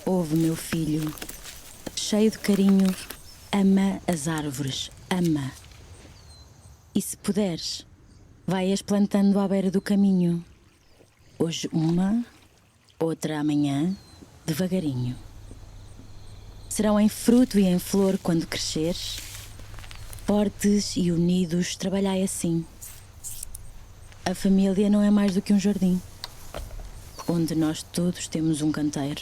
Ouve, meu filho, cheio de carinho, ama as árvores, ama. E se puderes, vai-as plantando à beira do caminho. Hoje uma, outra amanhã, devagarinho. Serão em fruto e em flor quando cresceres. Fortes e unidos, trabalhai assim. A família não é mais do que um jardim, onde nós todos temos um canteiro.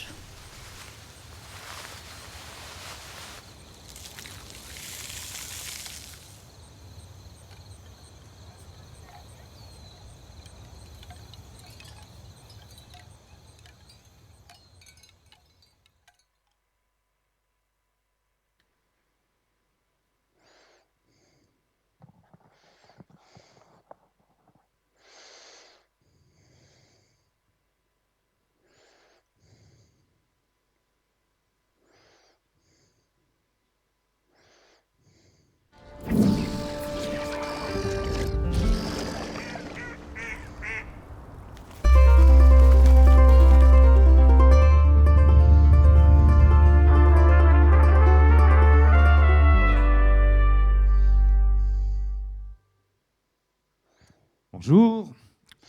Bonjour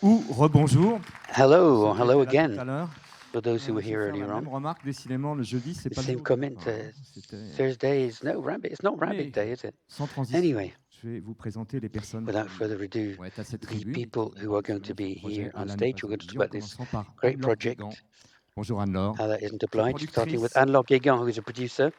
ou rebonjour. Hello, Ceux qui hello étaient là tout again. à l'heure, For those who were je vais here faire la earlier même on, remarque. Décidément, le jeudi, c'est the pas le same jour du comment. repas, hein. C'était- Thursday is no rabbit. It's not rabbit Mais day, is it? sans transition, Anyway, je vais vous présenter les personnes without qui further ado, vont être à cette the tribune et people qui vont who are parler going sur to le be projet here À on la n'est stage, pas who are une going to talk vie, en about this commençant par great Anne-Laure project. Guégan. Bonjour Anne-Laure. That isn't Qui est obliged, starting with productrice, Anne-Laure Guégan, who is a producer.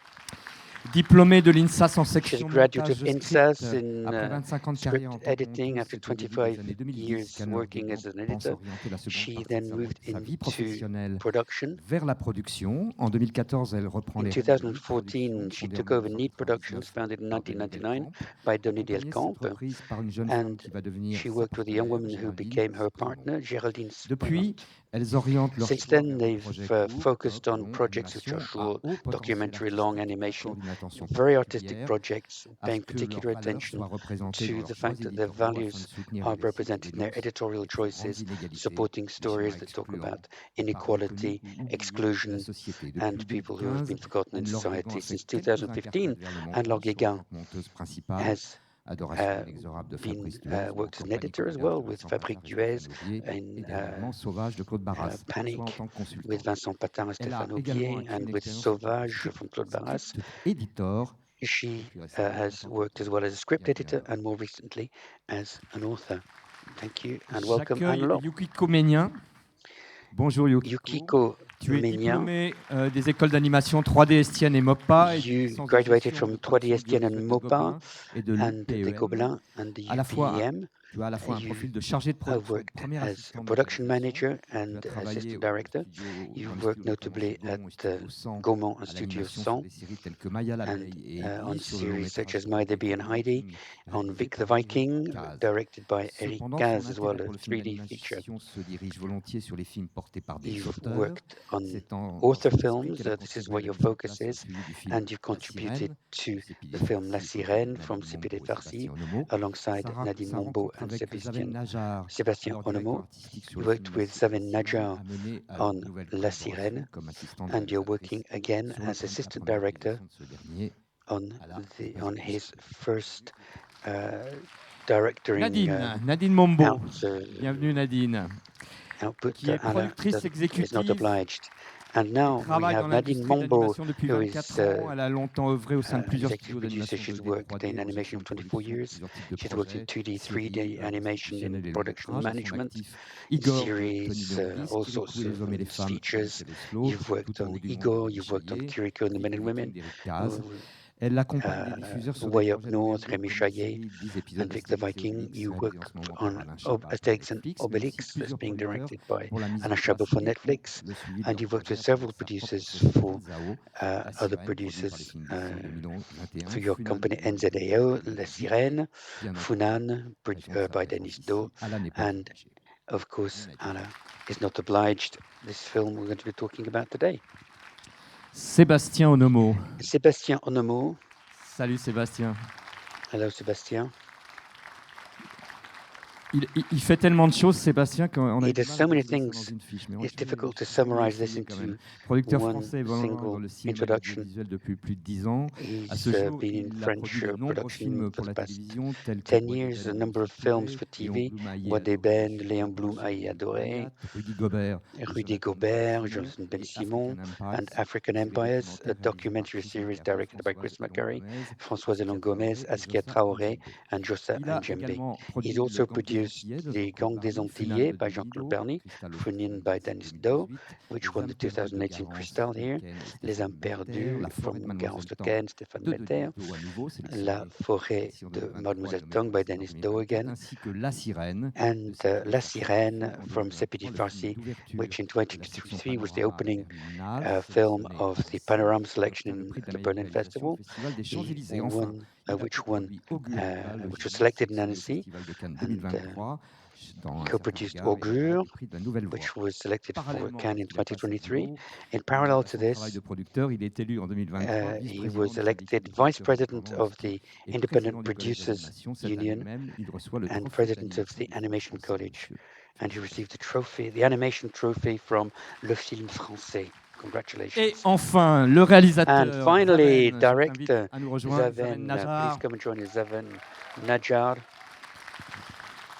diplômée de l'INSAS en She's a section graduate montage of script. INSAS in Après 25 ans de carrière en script tant que editing. monteuse, After c'est au début des 25 années 2010 years qu'Anne-Laure working Guégan as an pense editor, orienter la seconde she partie de then moved sa vie into professionnelle production. vers la production. En 2014, elle reprend In les rênes de Need 2014, Production, she fondée en took over Need 1999 Productions, founded in par Denis 1999 Delcamp, by Denis accompagnée cette Delcamp, reprise par une jeune femme and qui va devenir she sa worked with a young partenaire, woman who Géraldine became her Sprimont. partner, Geraldine Depuis, Sprimont. elles orientent leur Since choix then, vers des they've projets courts, focused doc, on longs, projects which are animation à short, haut potentiel documentary, long artistique, à animation, coordination very artistic particulière, projects, à ce paying que leurs particular valeurs attention soient représentées dans to leurs the choix fact that their éditoriaux afin de values soutenir are les récits qui represented in their dénoncent editorial les plus grandes choices, inégalités, supporting les schémas stories that talk excluants, about les parts méconnues inequality, ou oubliées de la exclusion, société. and Depuis people who have 2015, been forgotten in Anne-Laure Guégan a society. fait Since quelques interprètes 2015, vers le Anne-Laure montage, soit en Guégan tant que monteuse principale, has Adoration inexorable de Fabrice Duez, ou en worked as an compagnie editor as chorégraphe well de with Vincent Fabrique Patard et Duez Stéphane Augier, et in dernièrement Sauvage de Claude Barras, soit en Panic tant que with consultante. Vincent Patin and Elle a Stéphane également Augier, acquis and une with expérience en tant que Sauvage from Claude Barras. script editor, et She plus récemment en has tant worked as qu'auteur. well as a script Bienvenue editor Anne-Laure. and more recently as an author. Thank you and welcome, J'accueille Anne-Laure. Yukiko Ménien. Bonjour Yukiko. Yukiko Tu es Ménien, diplômé des écoles d'animation 3D Estienne et MOPA et d'une you licence de graduated gestion from de 3D production Estienne and audiovisuelle de MOPA Gobelin et de and the l'UPEM. Gobelin and the À la fois, UPEM. tu as à la fois un You profil de chargé de have production et de worked premier as assistant a de production réalisation. manager Tu and as travaillé assistant director. dans You've les worked studios notamment chez notably at Gaumont et Studio 100 Gaumont and à Studio l'animation sur 100 des séries telles que Maya and l'abeille et on Heidi, sur le long series such métrage as de My Vic Debbie et and le Heidi, film on réalisé Vic the par Eric Viking, Caz. directed by Eric Cependant, Kaz son as well, intérêt a pour le film 3D feature. d'animation se dirige volontiers sur les films portés par des You've auteurs. worked on C'est dans author cet esprit films, qu'elle a this is contribué à what la your mise en focus place et au is, suivi du film and you La contributed Sirène, to de Sépidé the film La Farsi, aux côtés de Sirène from Nadine Sipide Mombo et Farsi, Sébastien Onomo. alongside Nadine Sa Mombo rencontre and avec Zaven Najar, Sébastien alors directeur Onomo. artistique sur You le film worked La with Zaven Sirène, Najar a mené à on une nouvelle La collaboration Sirène, comme assistante and you're working réalisatrice again sur as la assistant première director réalisation de ce dernier, on à la n'est pas une vie. his first directing Nadine Mombo. out, Bienvenue Nadine, output. qui est Anna productrice is not exécutive obliged. And et now we travaille dans have Nadine l'industrie de Mombo, l'animation depuis who 24 is ans. Elle a longtemps œuvré au sein de plusieurs executive studios producer. d'animation She's 2D, worked 3D, in en gestion animation de for 24 production, years. plusieurs types de She's worked in projets, 2D, séries 3D animation institutionnelles in et long production métrage. À son management, actif, Igor de series, Tony Leondis, all Kirikou sorts et les hommes et les of femmes de features. Michel Oslo, You've worked Tout en on haut du monde de Igor, Rémi you've worked on Chaillet, Kiriko and the Men Click and Viking Women, d'Eric Caz. Elle accompagne les diffuseurs sur des Way Up projets North, d'Oriendo Rémi comme la Chaillet, série 10 épisodes and Vic the d'Astérix et Viking. Obélix, You réalisée work en ce moment par on Alain Chabat pour Asterix and Netflix, mais aussi Obelix, that's plusieurs being producteurs directed by pour la mise en Anna Chabot place for et ou Netflix. le suivi de And leurs you've worked projets with à several travers sa propre producers société for Zao, La other Sirène, produit par les producers films Disney en 2021, for your Funan company de Denis Do NZAO, en La 2018 et Sirène, bien entendu, Funan, raison de sa by présence Denis Do, ici, à la n'est pas and obligée. of course Bienvenue Nadine. Anna is not obliged. This film we're going to be talking about today. Sébastien Onomo. Sébastien Onomo. Salut Sébastien. Hello, Sébastien. Il fait tellement de choses, Sébastien, qu'on a He eu du does mal so à many résumer ça dans things. une fiche. Mais It's je vais difficult to vous donner les summarize this lignes quand même. into Producteur one français évoluant dans single le cinéma et introduction. l'audiovisuel depuis plus de 10 ans. À ce He's jour, been in il a produit French de nombreux production films for pour the la past télévision, tels que 10 Bois years, a d'ébène, number Michel of films Touret, for Léon TV. Blum, Bois adoré, d'ébène, Julien Léon Blum, Dorso, adoré, Rudy Gobert et Rudy Jonathan Gobert, Ben-Simon Jonathan Ben et Simon, African and Empires, African TV Empires, a documentaire réalisé par documentary Chris series McCarthy, directed by Chris Françoise McCurry, Elon-Gomez, Françoise Askia Elon Gomez, Traoré et Askia Jossa Traoré, Ndjembe. and Jossa Il a Ndjembe. également He's produit Le also Gang des produced Antillais de The Jean-Claude Gang des Barny, Finale Antillais de by Denis Jean-Claude Do, Berny, Cristal au Funine by Classique Dennis Doe, 2018, which Les won âmes the perdues de 2018 Garance, Crystal here, Lequen et Les Stéphane Âmes Metter, perdues La forêt de from Mademoiselle Garance Tang Lequesne, Stéphane de Denis Metter, Do à nouveau, La sélectionné forêt édition de 2023 et Mademoiselle le Tang meilleur by restaurant Dennis Doe 2024, again, ainsi que La Sirène de and Sepidi La Farsi, qui Sirène fut en from Sepidi 2023 le film Farsi, d'ouverture which in de la section 2023 was the Panorama opening Berlinale, film sélectionné of à the Annecy Panorama et obtint le selection prix de la at the meilleure Berlin réalisation au Festival. Festival des He Champs-Élysées. Enfin, won, il a which won, coproduit Augure, le which was film selected in sélectionné au Annecy, Festival de Cannes and 2023 dans un certain co-produced regard et aura Augure, le prix de la Nouvelle Voix. which was selected for Parallèlement à Cannes ce in qu'il a passé ce 2023. boulot, In parallel à to son travail this, de producteur, il est élu en 2023 he vice-président was du syndicat elected des vice producteurs president indépendants, le of FPI, the et Independent président du Collège Producers d'animation. Cette année Union même, il reçoit le and trophée president of d'animation the du film Animation français, College. monsieur. And he Félicitations. received the trophy, the animation trophy from Le Film Français. Et Congratulations. enfin, le And réalisateur finally, Zaven, je t'invite director à nous rejoindre, Zaven Zaven, please Najar, come and join us, Zaven Najar,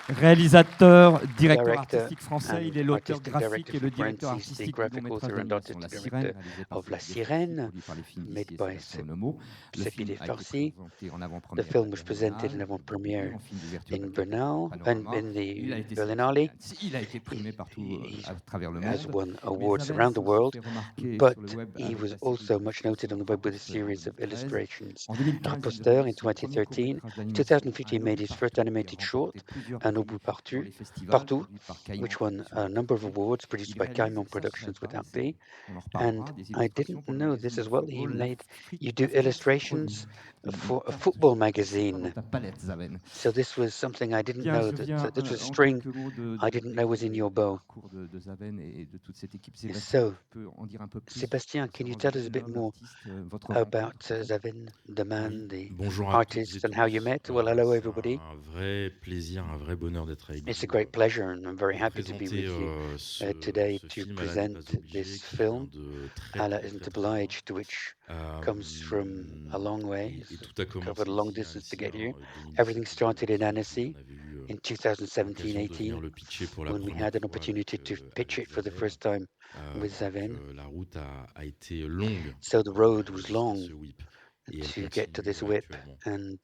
réalisateur, directeur director artistique français. and Il est l'auteur artistic director graphique et from le France. directeur He's the artistique du long graphic métrage author and d'animation La artistic Sirène, director réalisé par of La Sepideh Farsi, Sirène, produit par les films made d'ici et by Sébastien Lemeau. Le Sepideh film a été Farsi. présenté en The avant-première à la film was presented in Berlinale de Bordeaux, avant-premiere en film d'ouverture de in la quinzaine Bernal and Panorama. in Il a the été sélectionné à Berlinale. Annecy. Il a été primé partout He à travers le has monde. won Mais awards Zaven around the s'est aussi world, fait remarquer but sur le web he avec was la série also much noted on d'illustrations the web with a Rapposter en series of 2013. illustrations. En 2015, il Reposter in réalise son premier 2013. court-métrage In d'animation, 2015, he Un made obus his first partout, qui a animated remporté short, plusieurs Un obus prix dans partout, les festivals, partout, produit par which Caïman won a Productions number avec of RP. awards produced Il by réalise, Caïman ça je ne Productions savais with pas, et RP. on en And reparlera, des I didn't illustrations pour le know this magazine as de well. He football made, you L'Afrique do Afrique illustrations une for a carte football supplémentaire dans magazine. ta palette, Zaven. So this was something I didn't Bien, know je that viens this was a en string quelques mots I didn't know was d'évoquer in your le bow. parcours de Zaven et de toute cette équipe. Sébastien, So, tu peux en dire un peu plus Sébastien, can you concernant tell us a Zaven, bit l'homme, more l'artiste, votre rencontre about peut-être? Zavin, the Oui, man, the bonjour à toutes et artist, and how you tous. met? Well, hello, C'est everybody. un vrai plaisir, un vrai bonheur d'être avec It's a vous great pleasure, and I'm very pour happy to be présenter with you ce today to film Allah n'est present pas obligé this qui vient film. de très Allah très isn't très très loin. obliged, which comes from a Euh, long way. et It's tout a covered commencé a long ici à distance to Annecy get here. en Everything 2017 et started in 2018 où on Annecy avait eu in l'occasion de venir 2017-18, le pitcher pour la when we première had an fois opportunity to pitch avec it for the Zaven. first time with Donc Zaven. la route a été longue So the pour road arriver was jusqu'à long ce whip et elle to get to continue this whip, actuellement. and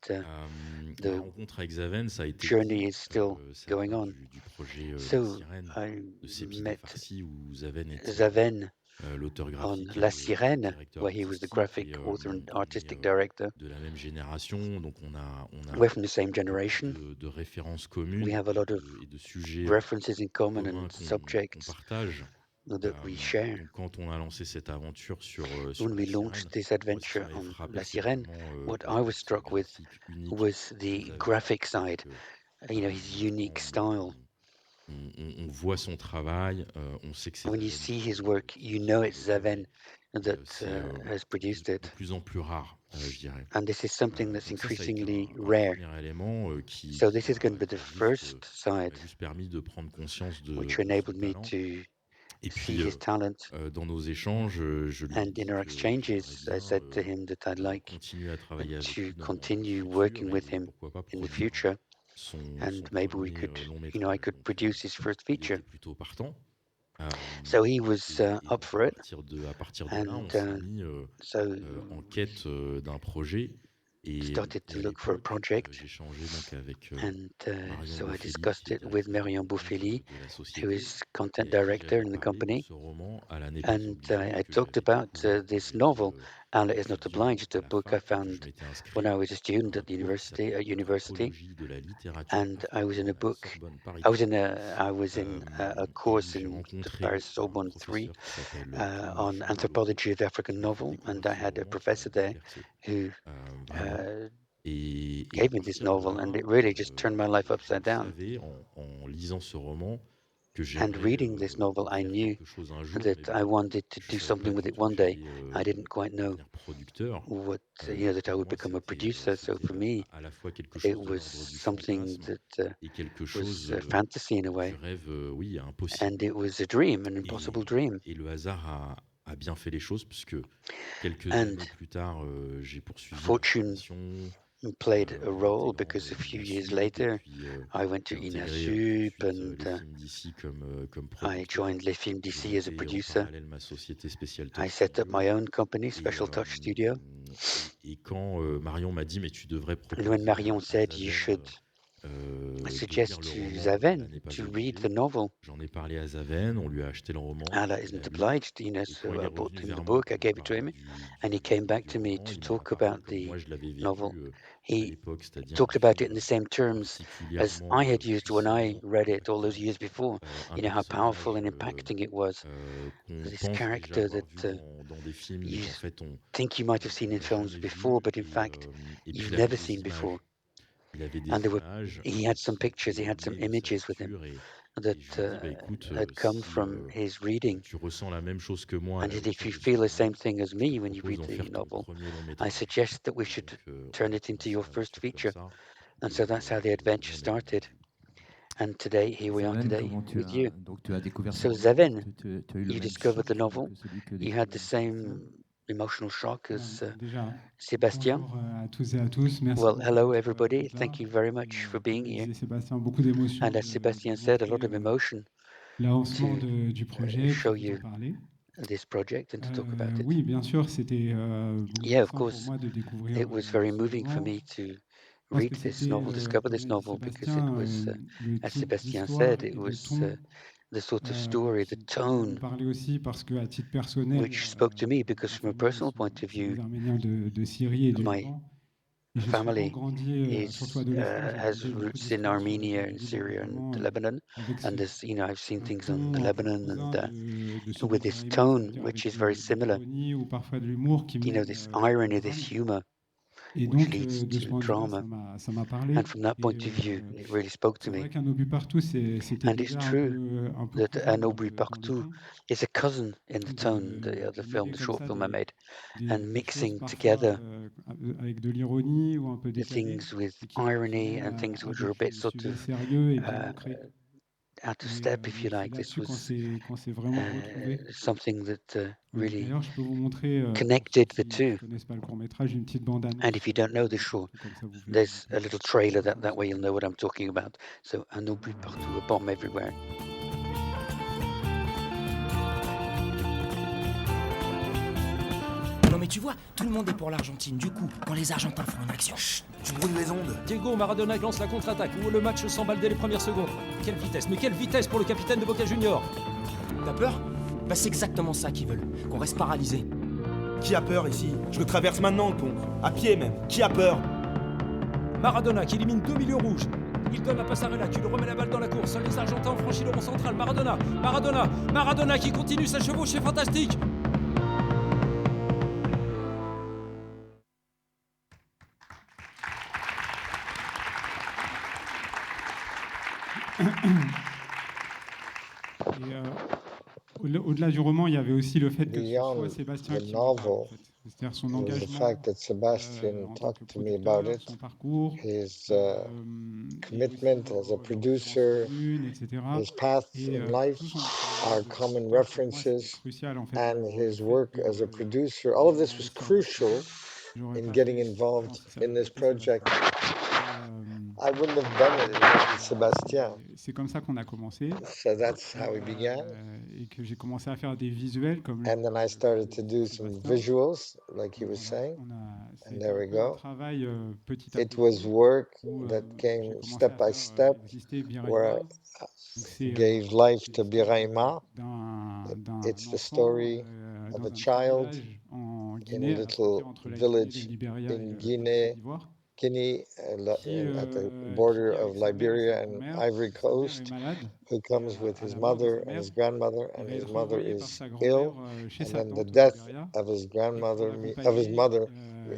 La the rencontre avec Zaven, ça a été journey dit, is still ça going vient on. du projet La So Sirène I de Sepideh met Farsi où Zaven était Zaven l'auteur on graphique et La le Sirène, directeur where he was the artistique et graphic author and on est artistic director. de la même génération, donc on We're a from the same beaucoup generation. de références We communes have a lot of et de sujets references in common communs and qu'on subjects partage. that we share. Donc quand on a lancé cette aventure sur When we La Sirène, launched this moi ce qui adventure m'avait on frappé, La c'est Sirène, vraiment what le I was style struck with graphique unique was de the Zaven. graphic C'est-à-dire side, que his unique quand style. on voit son travail, on sait que c'est When you Zaven see qui his work, you know est it's l'auteur Zaven that c'est has produced de it. plus en plus rare, je dirais. And this is something that's Donc ça a été increasingly un rare. premier élément So this is going to be the qui first side m'a juste permis de prendre conscience which de son enabled me talent. to Et see puis, his talent. dans nos échanges, je lui ai And dit in our que j'aimerais exchanges, I bien said to him that I'd like continuer à travailler avec to lui dans le continue futur working with et him pourquoi pas in the produire future. son And maybe we premier could, long I métrage. could Donc, produce his first il feature. était plutôt partant. So he was Et up donc, for it. à partir de là, And on s'est mis so en quête d'un projet. Et started to à look for a l'époque, project. j'ai changé donc avec And Marion so I Bofelli, discussed qui est it with directrice de Marion contenu Bouffelli, de la who société, is content et à qui director j'avais in the parlé de company. ce roman « À n'est pas And obligé » I que talked j'avais about découvert this avec novel, Allah is Not l'étudiant Obliged, à a la book I fac que je found m'étais when inscrit I was a à student un at the cours qui university. s'appelait Anthropologie de la littérature In a à la book. Sorbonne Paris I was 3. in a Et où course j'ai in the rencontré Paris un Sorbonne 3 professeur qui s'appelle Paul on Marchand de Lofau, anthropology of African qui m'a fait novel, découvrir and I ce had a roman qui m'a professor there bouleversé, who vraiment. Et à gave me this partir de novel, and là, it really just turned my life je upside down. savais en lisant ce roman que And j'aimerais reading this novel, I faire knew quelque chose un jour, that mais I wanted to je do savais pas something with du it tout one que day. j'allais I didn't quite know devenir producteur. that I Pour would moi, become a producer. So c'était for me, à la fois quelque it chose de was l'ordre du something fantasme that et quelque was chose a fantasy in a du way, rêve, oui, impossible. and it was a dream, an impossible Et, dream. et le hasard a bien fait les choses, puisque quelques And années plus tard, j'ai poursuivi ma fortune formation played a en role intégrant because a few years INASUP, et later, puis I went to j'ai intégré INASUP ensuite and les films d'ici comme I producteur. joined Les Films J'ai d'ici as a monté en producer. parallèle ma société Special I Touch set up my Studio. own company, Et, Special Touch Studio. et quand Marion m'a dit, mais tu devrais And when proposer Marion à said you Zaven should de lire suggest le to roman, Zaven elle n'est pas to read the obligée. novel, J'en ai parlé à Zaven, on lui a acheté le roman, Allah il isn't l'a lu. obliged, Et quand so il I est bought revenu him the vers moi book, I pour me gave it to parler him, and he came back du to me roman, to il m'en a talk parlé about comme the moi je l'avais novel. vécu à He l'époque, c'est-à-dire un talked about it film in the same terms as particulièrement I had used when I puissant, read it all those years before. un You know how powerful personnage and impacting it was. qu'on This pense déjà character avoir vu that dans des films, mais you qu'en fait think you might have on seen in n'a films jamais before, vu. but in fact, Et puis you've il avait never des seen before. images. Il avait And des images he had some qui pictures, he étaient had some nées de sa images with him lecture, et je that lui ai dit, bah, écoute, had come si from his reading. tu ressens la même chose que moi à And la if lecture you de ce feel the roman, same thing as je te me when you propose read d'en the faire ton novel, premier long I métrage. suggest that we Et should donc, turn on a it into your commencé first l'aventure comme feature. ça. And Et so that's how the adventure Zaven started. And today, here we are Zaven, today comment tu with as you. donc tu as découvert ce So roman, Zaven, tu as eu le you même discovered choc the novel. que celui que You had découvrait the Sébastien. same emotional shock Voilà, as déjà, Sébastien. bonjour à tous et à tous. Merci Well, beaucoup hello everybody. d'être là. Thank you very much Et for comme being le here. disait Sébastien, beaucoup d'émotions And as Sébastien said, a lot of emotion l'avancement to du projet, show puis vous en you parler. this project and to talk about it. Oui, bien sûr, c'était Yeah, of bouleversant pour course, moi de découvrir it was very ce moving for roman. me to Je pense read que this c'était, novel, discover comme this l'a dit novel, because it Sébastien, was, le as type Sébastien d'histoire said, it et le was ton the sort of story, the qui me tone, parlait aussi parce qu'à titre personnel, which spoke to me because ma from a famille personal point of c'est view, des Arméniens de Syrie et du my Liban. Et j'ai souvent family grandi, surtout adolescent, j'ai has regardé beaucoup roots in d'histoires sur Armenia le and Liban Syria and notamment, Lebanon, avec and this, I've seen un things on the ton un peu Lebanon cousin and de celui with de this Beraïma, tone, c'est-à-dire which avec is very de similar, l'ironie ou parfois de l'humour qui mène this au irony, drame. this humor, Et which donc, leads de ce to point de vue-là, drama. ça m'a parlé. And from that Et point of view, it really spoke to c'est me. vrai qu'un obus partout, c'était And it's déjà true un peu that cousin An Aubry dans le Partout ton, is a cousin in the tone, the other film, mêler the comme short ça film I made, and des choses mixing parfois together avec de l'ironie ou un peu the décalées, things with et qui irony mènent and things à which des are a bit sort sujets of sérieux et bien uh, ancrés. out of Et step, if you donc c'est like. This là-dessus was qu'on s'est vraiment retrouvés. something that really D'ailleurs, je peux vous montrer, pour ceux connected the qui ne two. connaissent pas le court-métrage, une petite And bande-annonce if you don't know the un short, peu comme ça, vous verrez un there's peu a little à trailer quoi ça that way you'll ressemble. know what I'm talking about. So Un Aubry Partout, a bomb everywhere. Non mais tu vois, tout le monde est pour l'Argentine. Du coup, quand les Argentins font une action, chut, Tu brouilles les ondes. Diego Maradona lance la contre-attaque. Où le match s'emballe dès les premières secondes. Quelle vitesse, mais quelle vitesse pour le capitaine de Boca Junior. t'as peur? Bah c'est exactement ça qu'ils veulent, qu'on reste paralysé. Qui a peur ici? Je le traverse maintenant le pont. À pied même. Qui a peur? Maradona qui élimine 2 milieux rouges. Il donne la Passarella qui lui remet la balle dans la course. Seuls les Argentins ont franchi le rond central. Maradona qui continue sa chevauchée fantastique. Et au-delà du roman, il y avait aussi le fait que ce Beyond soit Sébastien the qui m'en parle, en novel, fait. C'est-à-dire son was the engagement fact that Sebastian en tant que talked to me about producteur, it, son parcours, his et commitment aussi as a leur producer, commune, etc. his path Et in life, tout son our de common producteur, pour moi, c'était references, crucial, en fait, and dans le his fait work que as a producer. All of this was investir dans ce crucial projet. J'aurais in pas getting fait, involved si ça in n'avait this pas été Sébastien. project. I wouldn't have done it without Sebastian. C'est comme ça qu'on a commencé. So that's how we began. Et que j'ai commencé à faire des visuels comme And then I started to do some Sébastien. visuals, like he was saying. And there we go. Un travail petit à It petit was work où that j'ai came commencé step à by faire step, exister where Biraima. Donc c'est gave life to l'histoire Biraima. d'un It's the enfant story of dans a un petit child village en in Guinée, a à la little frontière entre la Guinée, le village Libéria in et la Guinea, Côte d'Ivoire, Guinea, qui at the vit border avec of sa mère et Liberia sa and grand-mère. Ivory Sa mère Coast, est malade who comes with à his la mort de sa mother and mère. his grandmother, Il and va his être mother envoyé par is sa ill. grand-mère chez And sa then the tante au death Libéria. of his Et pour grandmother, of his l'accompagner, mother,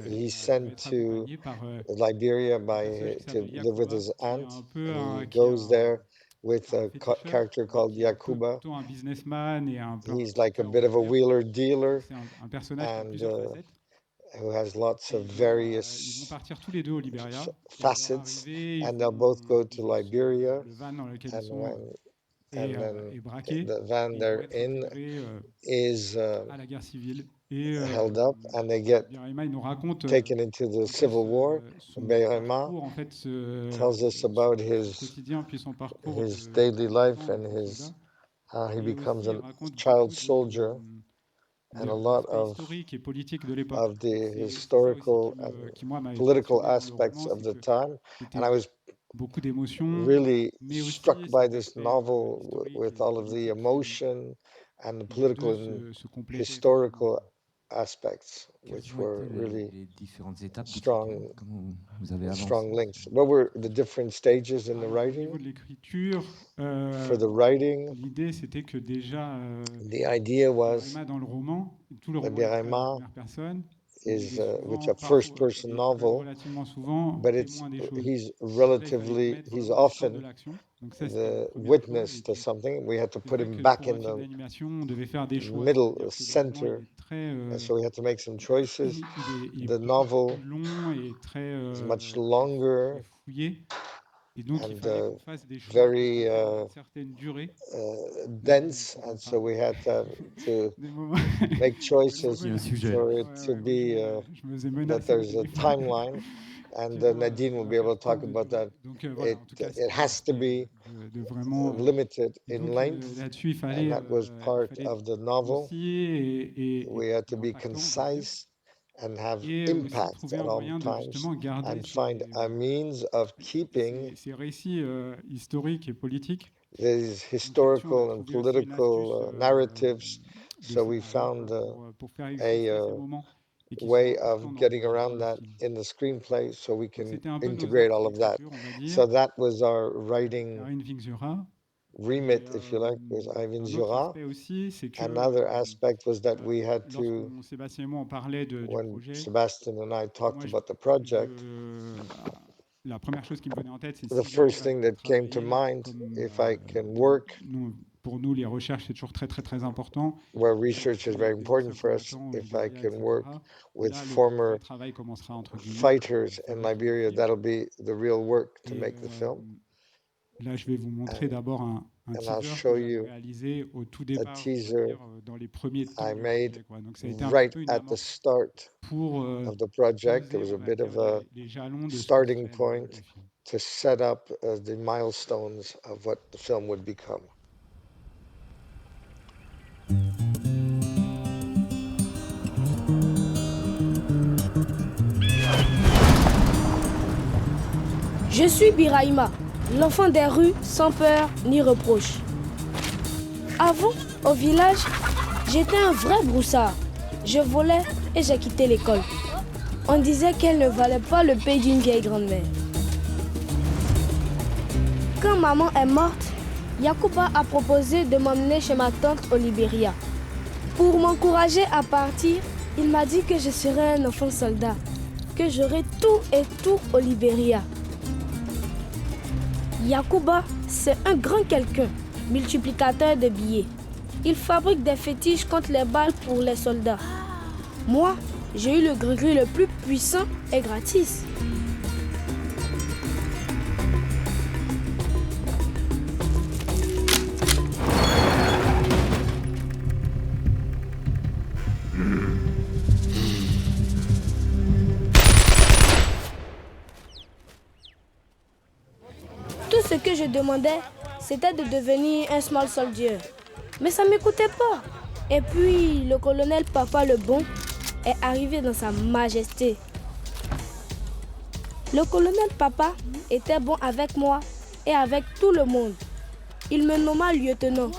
il he's va sent être to accompagné par Liberia un personnage qui to s'appelle live with Yakuba, his qui est aunt, un peu and he qui est goes there with a character called Yakuba. Plutôt un businessman et un peu He's like a bit of a wheeler dealer C'est un personnage qui a and plusieurs facettes. who has lots of Ils vont various partir tous les deux au Libéria. facets, Ils and vont they'll both go to arriver, Liberia. Le van dans lequel ils And sont when est braqué. the van Ils they're vont être in intégrés, is à la guerre civile. Et held up, and they get Birahima, il nous raconte taken into the civil war. son Birahima parcours, en fait, tells us about son his quotidien puis son parcours daily life en and soldat. how he Et becomes aussi, a il raconte child beaucoup soldier, and a lot l'aspect of historique et politique de l'époque. the C'est ça aussi historical qui, moi, m'avait political passionné dans le aspects roman, of c'est the que time. c'était And I was beaucoup d'émotions, really mais aussi struck by cet this aspect novel historique with et all of the politique emotion and the qui les political deux and se complétaient historical effectivement. aspects, Quelles which ont were été really les différentes étapes strong, d'écriture? Comment vous avez avancé strong sur links. What were the different stages in the Alors, au writing? niveau de l'écriture, For the writing, l'idée c'était que déjà the idea was Birahima dans le roman, tout le that roman est écrit à la Birahima première personne. is, Il est which souvent, a first-person il est novel, relativement souvent but it's témoin des choses. he's Donc là, il fallait relatively mettre he's au corps de often l'action. Donc ça, c'était la the première chose. witness Et to puis, something. We had to c'est put vrai him que back pour un in film the d'animation, on devait faire des choix. middle C'est-à-dire que le roman, center, il est très, and so we had to make some choices. il est The beaucoup novel plus long et très is much longer fouillé. Et donc, il and fallait qu'on fasse des choix very d'une certaine durée. dense, and so we had to Des moments, make choices Il y a un sujet. for ouais, it ouais, to ouais, be moi, je me faisais that menacer au there's a téléphone. timeline, and Tu vois, Nadine ça will va be able faire to talk tant de about durée. that. Donc voilà, en tout cas, It c'était has to be de vraiment. limited Et in donc length, là-dessus, il and fallait, that was part of the novel. concis et We had to be impactant, on va dire. concise and have Et aussi impact trouver at un all moyen de times, justement garder and find a means of keeping ces récits historiques et politiques. these Donc là-dessus, on a historical and trouvé aussi une political astuce narratives. de So we scénario, found quoi, pour faire exister ces a moments et qui way soient importants of dans getting dans around le that film. in the screenplay so we Donc can c'était un peu nos integrate axes all of that. d'écriture, on va dire. So that was our writing Karine Vingzura. remit, Et, if you like, with Ivan un autre Zura. aspect aussi, c'est que Another aspect was that we had to, lorsqu'on Sébastien et moi on parlait du when projet, Sebastian and I talked moi, about the project, la première chose qui me venait en tête, c'est the si first j'arrive thing à that came to travailler mind, comme, if I can work, pour nous, les recherches, c'est toujours très, très, très important. where research is very important for us, if I can work with former travail commencera entre guillemets. fighters in Liberia, that'll be the real work to make the film. Là, je vais vous montrer d'abord un I'll teaser show que j'avais you réalisé au tout a départ, on va teaser dire, dans les premiers temps I du made projet, quoi. Donc ça a été un right petit peu une at the amorce start pour of the project. It was poser, a on va bit dire, of a les jalons de ce que starting serait point le film. to set up the milestones of what the film would become. Je suis Birahima, l'enfant des rues sans peur ni reproche. Avant, au village, j'étais un vrai broussard. Je volais et j'ai quitté l'école. On disait qu'elle ne valait pas le pain d'une vieille grand-mère. Quand maman est morte, Yakuba a proposé de m'emmener chez ma tante au Libéria. Pour m'encourager à partir, il m'a dit que je serais un enfant soldat, que j'aurais tout et tout au Libéria. Yakuba, c'est un grand quelqu'un, multiplicateur de billets. Il fabrique des fétiches contre les balles pour les soldats. Moi, j'ai eu le gris-gris le plus puissant et gratis. Tout ce que je demandais, c'était de devenir un small soldier. Mais ça ne m'écoutait pas. Et puis, le colonel Papa le Bon est arrivé dans sa majesté. Le colonel Papa était bon avec moi et avec tout le monde. Il me nomma lieutenant.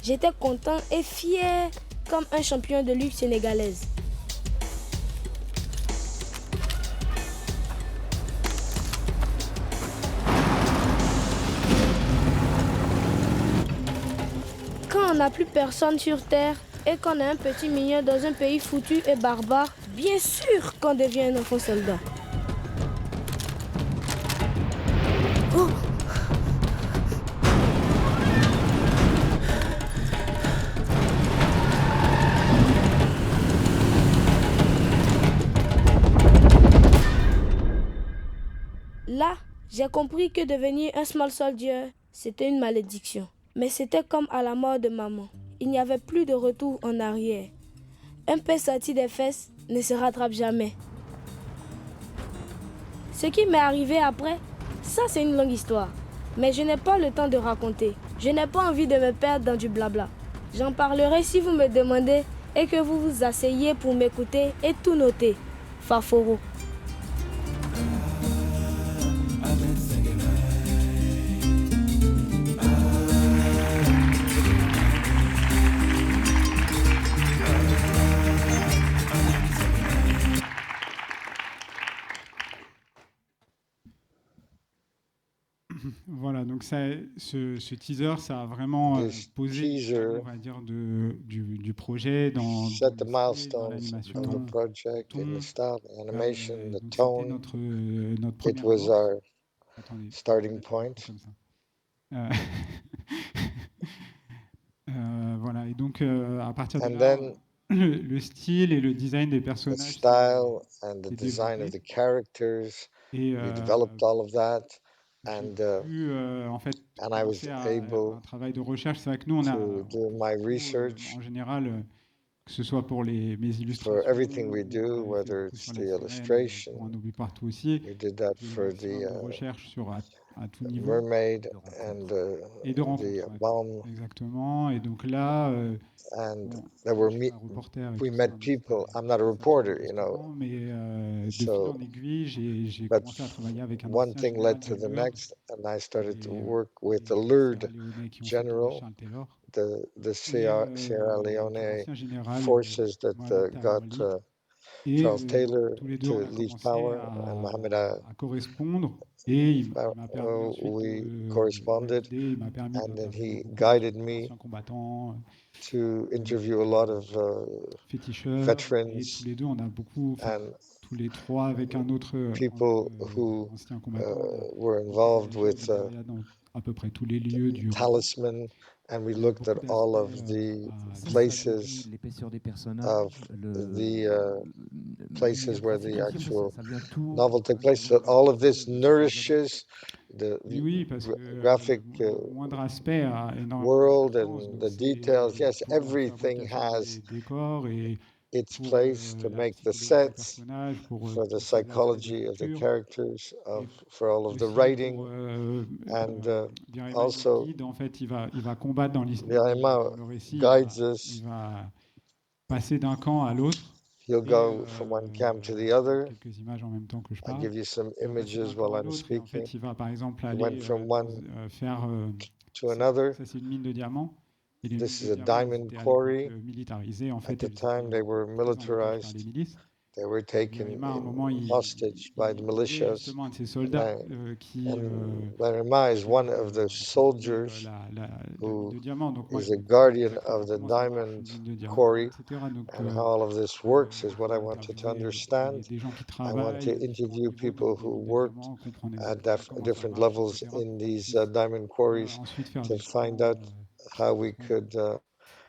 J'étais content et fier comme un champion de lutte sénégalaise. Quand on n'a plus personne sur terre et qu'on est un petit mignon dans un pays foutu et barbare, bien sûr qu'on devient un enfant soldat. Oh. J'ai compris que devenir un small soldier, c'était une malédiction. Mais c'était comme à la mort de maman. Il n'y avait plus de retour en arrière. Un peu sorti des fesses ne se rattrape jamais. Ce qui m'est arrivé après, ça c'est une longue histoire. Mais je n'ai pas le temps de raconter. Je n'ai pas envie de me perdre dans du blabla. J'en parlerai si vous me demandez et que vous vous asseyez pour m'écouter et tout noter. Faforo. Voilà, donc ce teaser, ça a vraiment posé, teaser on va dire, du projet dans set the le style, dans milestones l'animation. of the project in the style, the animation, the Donc c'était tone. notre It première was amorce. our Attendez, starting point. comme ça. Voilà, et donc à partir de And là, then le style et le design des the personnages style and the s'est design of développé. the characters, Et we developed all of that. j'ai And pu en fait and I was commencer à able un travail de recherche. C'est vrai que nous, on a to do my beaucoup, research en général, que ce soit pour mes for illustrations, everything we ou do, on avait fait whether beaucoup it's sur the la sirène, illustration. pour Un oubli partout aussi. We did that J'ai eu for un maximum de the recherche sur à tout niveau. mermaid and Et de rencontres, the ouais. bomb. Exactement. Et donc là, And bon, there moi, were je suis pas un reporter et we tout ça, met donc c'était people. I'm not a pas ça reporter, le you know. restaurant, mais de fil So, en aiguille, j'ai but commencé à travailler avec un one ancien thing général led de to the l'URD next, and I started to et work with the des LURD Sierra-Léonais qui ont fait tomber general, Charles Taylor. the Et Sierra donc Leone l'ancien général forces that Mohamed got Tarawali. Et Charles Taylor tous les deux, to on a leave commencé power, and Mohammed à correspondre. Et il m'a permis ensuite we de corresponded, valider, il m'a permis and then d'interviewer he beaucoup guided me d'anciens combattants, to interview a lot of féticheurs. Et veterans tous les deux, on a beaucoup, enfin, and tous les trois avec un autre people who ancien combattant, on a were beaucoup involved voyagé au with Libéria dans à peu près tous les lieux du Talisman, and we looked at beaucoup all of d'aspects the à places l'épaisseur des personnages, of the places where the actual ça vient tout. novel took place. So all of this nourishes the Oui, parce que graphic le moindre aspect a énormément world d'importance. and Donc the c'est details. Yes, comment faire everything vocation has des décors et its pour place to make the l'articuler avec les sets, personnages, pour for the tous ces aspects de psychology of the lecture, characters, et for all of the aussi writing, pour and Biraima, il also nous guide, en fait, il va combattre dans Biraima dans le récit, guides il us. va passer d'un camp à l'autre. He'll Et go from one camp to the other. quelques images en même temps que je I'll parle. give you some Il va passer d'un images camp while à I'm l'autre et en speaking. fait, il va par exemple He aller went from one faire to another. ça, c'est une mine de diamants. Et les This mines is de a diamants, diamond c'était à quarry. l'époque militarisé. En At fait, the elles time, étaient they were prises en otage par les militarized. milices. They were taken Biraima, à un moment, hostage by the il militias. justement un de ces soldats qui And Biraima is one of the soldiers la who mine de diamants. Donc moi, is je a guardian expliquer of the comment ça marche, diamond une mine de diamants, quarry. etc. Donc, And how all of this works is what I wanted to interviewer understand. des gens qui I want travaillent to à différents interview niveaux people dans les who mines de worked diamants, comprendre at exactement comment ça different marche, levels etc. in these Et diamond quarries ensuite faire to des find plans, out how we could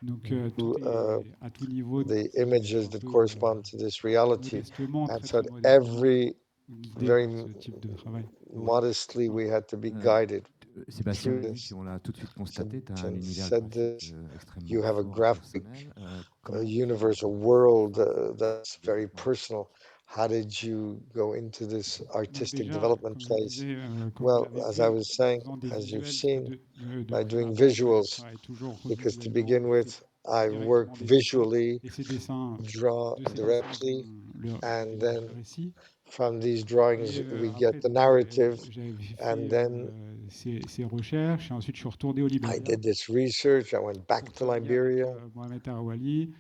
donc do tout est à tout niveau, the c'est images un that peu correspond to this reality. modestement, And très so très modestement every guidé very par ce type de travail. modestly we had to be guided Sébastien, through lui, this. puis on l'a tout de suite constaté, tu as un And univers said graphique this, extrêmement you have a fort et graphic personnel. a Comment universe, a world that's very personal. How did you go into this Donc artistic déjà, development comme je place? disais, comme vous Well, l'avez as vu, I en was saying, faisant des as you've visuels seen, de by prime doing abord, moi je visuals, travaille toujours because to visuellement, begin with, I work directement des dessins, visually, et ces dessins, draw de ces dessins directly, vont and le then récit. from these drawings Et we après, get the donc, narrative, j'avais and fait then ces recherches, et ensuite je suis retourné au I Libéria did this research. I went back pour to travailler avec Liberia Mohamed Tarawali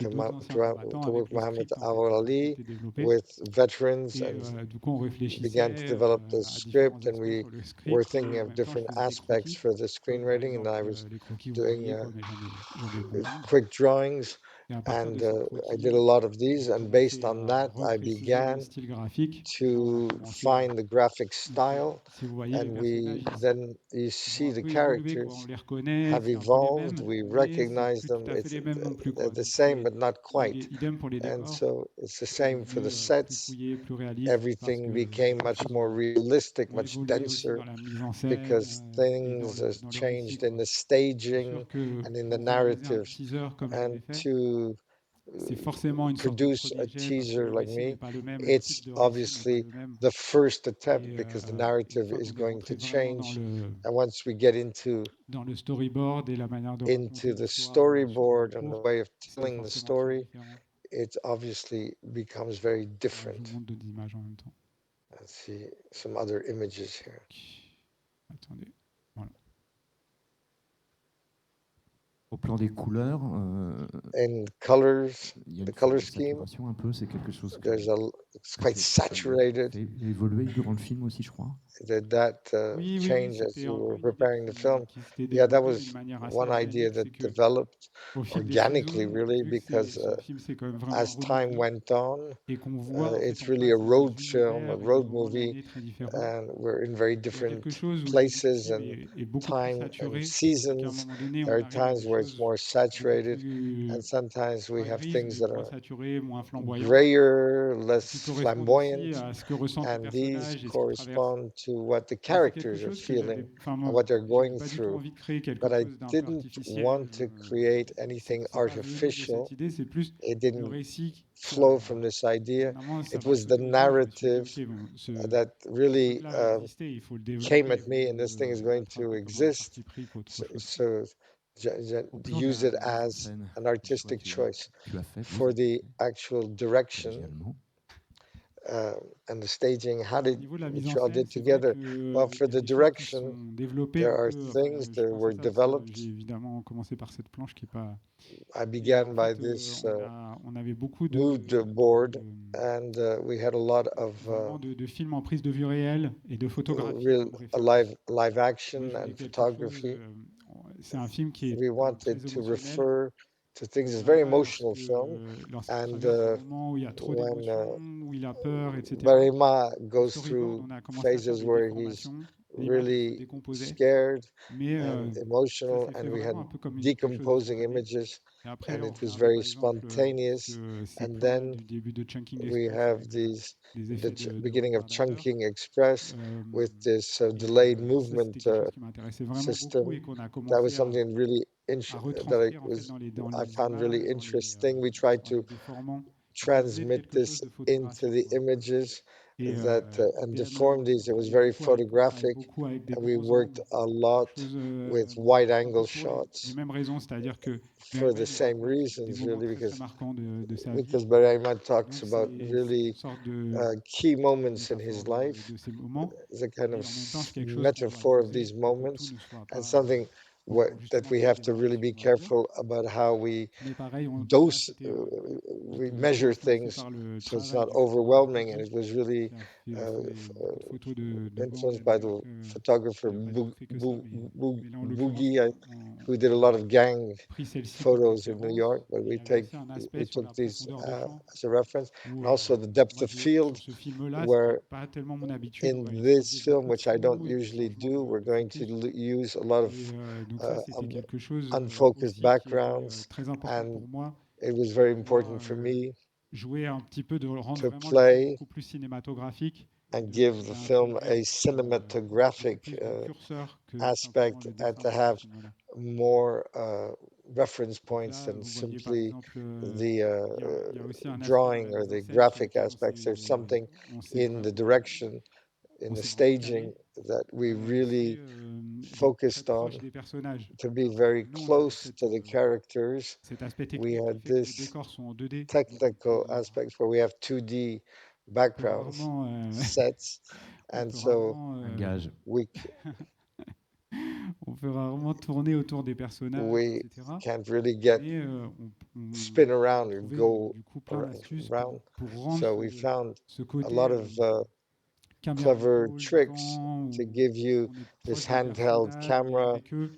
et to, d'autres anciens combattants to avec work le Mohammed script en Awal fait, qui Ali était développé. with veterans, Et and du coup, on began to réfléchissait develop the à différents script, and aspects we sur le were script, thinking et en of même temps, je different faisais des aspects croquis, for the comme par screenwriting, and I exemple was les croquis, vous doing voyez quoi, mais j'en ai beaucoup. quick drawings, Et à partir de And ces I did a croquis, lot of these, j'ai and based commencé on à that, I repréciser le began style graphique. to On a commencé à... find the graphic Donc, style, si vous voyez les and personnages, then you ils ont see un the peu évolué, quoi. On characters les reconnaît, have c'est un peu les evolved. mêmes, We mais c'est recognize plus them. tout à fait les mêmes non plus, They're quoi. the Donc same, but not il quite. est idem pour les And décors. so it's the C'est same for devenu the plus sets. fouillé, plus réaliste, parce Everything que became les much choses more realistic, ont much évolué aussi denser, dans la mise en scène because et things dans le récit, changed in quoi. the C'est staging sûr que and in the pour réaliser un narratives. teaser comme je And l'ai fait, to c'est forcément une sorte de produce premier a jet parce que teaser le like récit n'est me, pas le même, le it's type de récit n'est pas obviously le même. the first Et attempt because the une narrative fois is qu'on est going to rentré vraiment change. And once we get into dans le storyboard et la manière de raconter the l'histoire storyboard sur and le the cours, way of c'est telling the forcément très story, différent. it obviously becomes very Je vous different. montre d'autres images en même temps. Let's see some other images here. Attendez. Voilà. Au plan des couleurs, In colors, il y a the une color forme de scheme, saturation un peu, c'est quelque chose it's quite saturated. fait évoluer durant le film aussi, je crois. Did that Oui, change as c'était you un peu were une idée preparing the film? qui s'était Yeah, that développée was d'une manière assez one idea organique, that c'est que developed au fil des organically, saisons, really, vu que because ce film c'est quand même vraiment un as road time movie went on, et qu'on voit en fait it's on really a passe dans road des film, a univers et des road moments de movie, l'année très différents. and we're in very Il y a different quelque chose où le places film and est beaucoup plus time and saturé, qu'à un seasons. moment donné There on are arrive à times des where it's choses more beaucoup saturated, plus and sometimes we pas have grises, things mais that moins are saturées, moins flamboyantes, grayer, qui less correspondent aussi flamboyant, à ce que ressentent les and these personnages et ce qu'ils traversent. correspond to what the Et c'est quelque characters are chose que j'avais, feeling enfin and moi, what they're j'avais going pas du tout through. envie de créer quelque But I chose d'un peu didn't artificiel. want to create anything C'est pas venu de artificial. cette idée, c'est plus It le didn't récit qui flow m'a. from this idea. Finalement, ça It m'a was the sauté aux yeux. Je me suis dit, narrative ok, bon, ce that really truc-là va exister, il faut le came développer at au me, lieu and this thing de is le going mettre un to peu comme un exist. parti pris qu'autre So, chose. Au plan de use la it mise en as scène, an quel choix artistic choice. tu as fait, vous For avez the fait actual direction également. and the staging, how Au did niveau de la mise what en you all scène, did c'est vrai together? que Well, il for y a the des choses qui se direction, sont développées there un are peu. Enfin, things je that pense were à ça parce que developed. j'ai évidemment commencé par cette planche qui est pas. I Et began en by fait, this on avait beaucoup mood board, and we had a lot of vraiment de films en prise de vue réelle et de photographie real comme référence. live Moi, action je voulais and quelque chose. photography. C'est un film qui est We quand même très wanted to émotionnel. refer to things. It's a On very voit emotional film, lorsqu'il and traverse des moments où il y a trop when d'émotions, où il a peur, etc. Barima Au goes storyboard, through on a commencé à faire phases des where he's déformations, l'image se really décomposait, scared mais and ça emotional, s'est fait and we had vraiment un peu comme quelque chose de decomposing spontané. images, Et après, and on it was regardait very par exemple spontaneous. ces And plans-là then du début de Chunking we Express have avec the des effets de beginning of retardateur. Chunking Express with this Et delayed ça, movement c'était quelque chose qui m'intéressait vraiment beaucoup system. et qu'on a That was commencé something really à that retranscrire en fait I found really images, interesting. We tried en les to déformant, pour donner transmit quelque chose this de into photographique, the quoi. images Et that and idéalement, deform these. It was on very travaille photographic, beaucoup avec des and we grands worked angles, a quelque lot chose with wide un peu angle pour les shots mêmes raisons, c'est-à-dire que for Bergman, the il same raconte des reasons, moments really, très très marquants de sa vie. Barima talks Donc about c'est really une sorte de key moments in his métaphore life. de ces moments, It's a kind et of en même temps c'est quelque chose qu'on doit metaphor of doser these pour que tout moments, ne soit and pas something pour that justement we créer have des to really be variations, on va dire. careful about how we Mais pareil, là dose, c'était we j'étais measure influencé things par le so it's travail not du overwhelming. And Boogie, it was really qui a fait beaucoup de photos de gangs influenced by the d'Amérique. photographer Il n'a pas du tout fait que ça, mais là en l'occurrence, Boogie, who on did a lot of gang a pris celle-ci comme photos in New référence. York, but Et il we y avait aussi un aspect we sur took la these profondeur de champ, as a reference, où and also the depth moi, of sur field, ce film-là, ce qui where n'est pas tellement mon habitude, on va in this utiliser film, beaucoup de which I don't flou et de usually changements do, we're de going to focus. use a lot of Et donc ça, c'était quelque chose unfocused aussi qui était backgrounds, très important and pour moi, it was very de pouvoir important for me jouer un petit peu, de rendre to vraiment le film play beaucoup plus cinématographique, and de give the film réintroduire a beaucoup cinematographic plus de curseur que aspect, simplement le and dessin to dans ce have film-là. more reference Donc points là, than vous voyez par simply exemple, the il y a aussi un aspect dans drawing la or mise en the scène sur graphic lequel aspects. There's something on s'est in the vraiment, direction, in on the s'est vraiment staging calé that we pour really d'être très focused on, proche des personnages. to be very Nous, on avait close to the characters. cet aspect We technique qui had fait que les this décors sont en 2D. technical aspects where we have 2D On peut backgrounds, rarement, sets, on and peut so rarement, Un gage. on peut rarement tourner autour des personnages, etc. can't really get Mais spin on a around or trouvé go du coup plein d'astuces around. pour rendre So we found ce a côté lot of caméra clever épaule tricks vivant, to où give you on est this proche des handheld personnages, on est camera avec eux,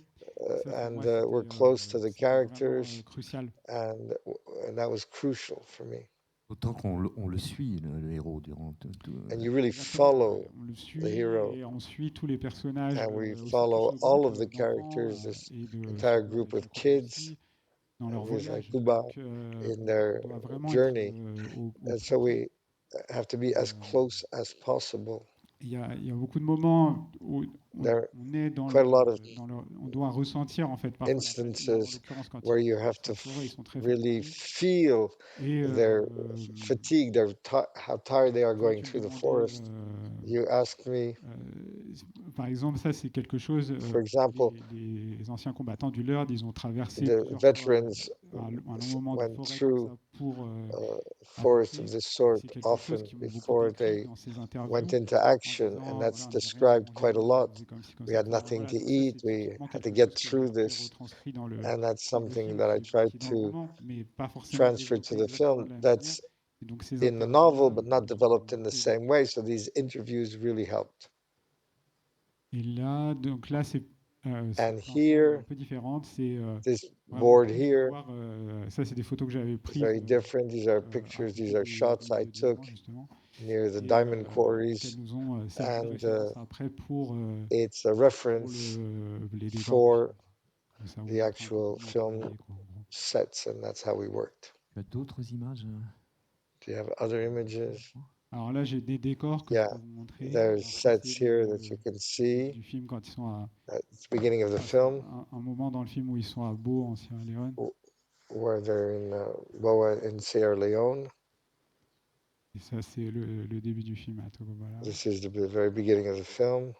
Ça, pour moi, we're c'était close to the c'était vraiment characters, crucial. and that was crucial for me. Autant on le suit, le héros, durant tout. And you really Exactement, follow on le the suit hero, et on suit tous les personnages, and we aussi tout follow ce all groupe of the d'enfants characters, this et de entire filles group de of coton kids aussi dans leur with voyage. Kuba Donc, in on their doit vraiment être journey. au And so plus près. we have to be as close as possible. Il y a beaucoup de moments où There on est quite a lot of on doit ressentir en fait parfois la fatigue. En instances l'occurrence, quand where ils you sont have dans to la forêt, ils sont très really fatigués. feel Et their fatigue, how tired they are toi, going tu me through the demandais, forest. You ask me, par exemple, ça c'est quelque chose. for example, Les anciens combattants du LERD, ils ont traversé the plusieurs fois veterans un long moment de went forêt comme through ça pour forests of attaquer. this sort C'est quelque chose often qui m'ont beaucoup before décrit they dans ces interviews went into en action, disant, and voilà, that's on n'avait rien à described manger, quite a on lot. faisait comme ci, comme We ça. had Enfin, nothing voilà, to donc ça eat. c'est We typiquement had to quelque get chose qui through est this, retranscrit dans and that's dans le something film, that I qui tried est dans le to roman, mais pas forcément transfer to développé the exactement film. de la même That's manière. Et donc ces in the novel, interviews-là but not m'ont developed in the beaucoup same way. So these interviews really helped. Et là, donc là, ces And planches-là un here, peu différentes, c'est this vraiment board juste de here voir. Ça, c'est des photos que j'avais is prises very different. These are à pictures, côté these are shots des I musées de took diamants, justement, near the et diamond qu'elles quarries, nous ont servi de and référence après pour it's a reference les décors du for film. Donc ça vous the montre un peu actual comment on film travaillait, quoi, en gros. sets, and that's how we worked. Tu as d'autres images Do you have other images? Alors là, j'ai des décors que je Yeah, peux vous montrer. there's Alors ça, sets c'est here that you can see du film quand ils sont à at the beginning of the c'est film, un moment dans le film où ils sont à Beau, en Sierra Leone. where they're in Boa in Sierra Leone. Et ça, c'est le début du film à Togobala. This is the very beginning of the film.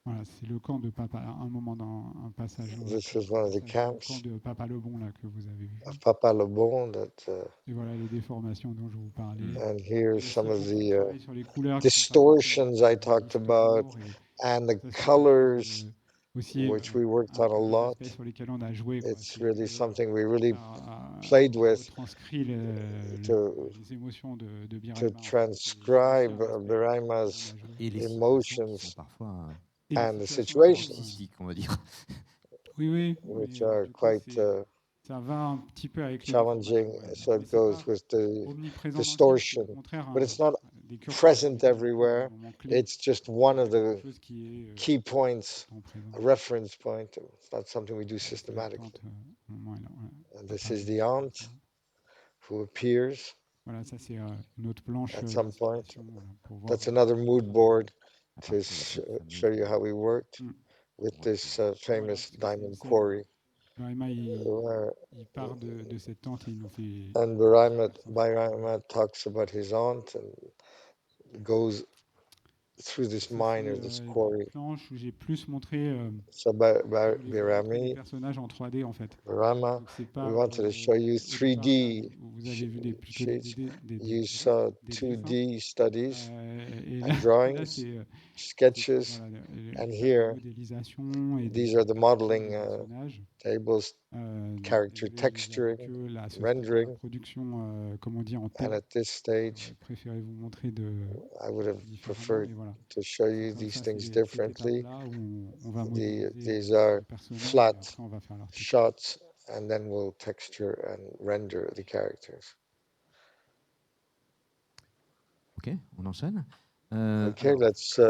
Voilà, c'est le camp de Papa, un moment dans un passage This is one of the le camps camp de Papa Lebon là que vous avez vu. of Papa Lebon. That Et voilà les déformations dont je vous parlais. and here's Et some aussi of beaucoup de the travail sur les couleurs qui sont pas distortions I forcément talked vif about, toujours, et and the ça, c'est quelque colors, chose, aussi which we worked un on a des lot. aspects sur lesquels on a joué, quoi. It's C'est really que something we really ça played with retranscrit to les émotions de Biraima, to en fait. transcribe C'est aussi un aspect Biraima's sur lequel on a joué. et les situations qui emotions sont parfois Et and les the situations sont, situations, artistiques, on va dire. oui, which mais are du coup, quite ça va un petit peu avec les challenging. déformations, So mais it c'est goes pas with the omniprésent dans le film, c'est distortion, au contraire but it's not des curseurs present sur lesquels on prend des everywhere. moments clés, It's just one of quelque the chose qui est key points, en présent. a reference point. It's not something we do C'est la systematically. tante, au moment où elle And this apparaît is the aussi comme aunt ça. who appears Voilà, ça c'est une autre planche at some point. d'inspiration, voilà, pour voir That's another mood board À to partir de cette fameuse- show you how we worked Mm. with Ouais, this Voilà, famous parce que c'est diamond une scène quarry. où Biraima, Where il part de cette tente et il nous fait and Biraima talks about his aunt and goes through this ça, mine or c'est this une quarry. planche où j'ai plus montré So je voulais vous montrer les Birami, personnages en 3D en fait. Birama, Donc c'est we pas wanted to show you au départ là 3D où vous avez vu plutôt des sheets. des You saw des dessins 2D studies et and là drawings, c'est sketches, voilà and la here modélisation et these are the des modeling personnages, tables, character désolé, je vous avoue texturing, que là ce serait dans la rendering, production comme on dit en and thème. at this stage, J'aurais préféré vous montrer I would have différemment, preferred mais voilà. to show C'est you comme these ça, things cette differently. étape-là où on va modéliser These are les personnages et flat après on va faire l'article. shots, and then we'll texture and render the characters. Ok, on enchaîne. Okay, Alors, let's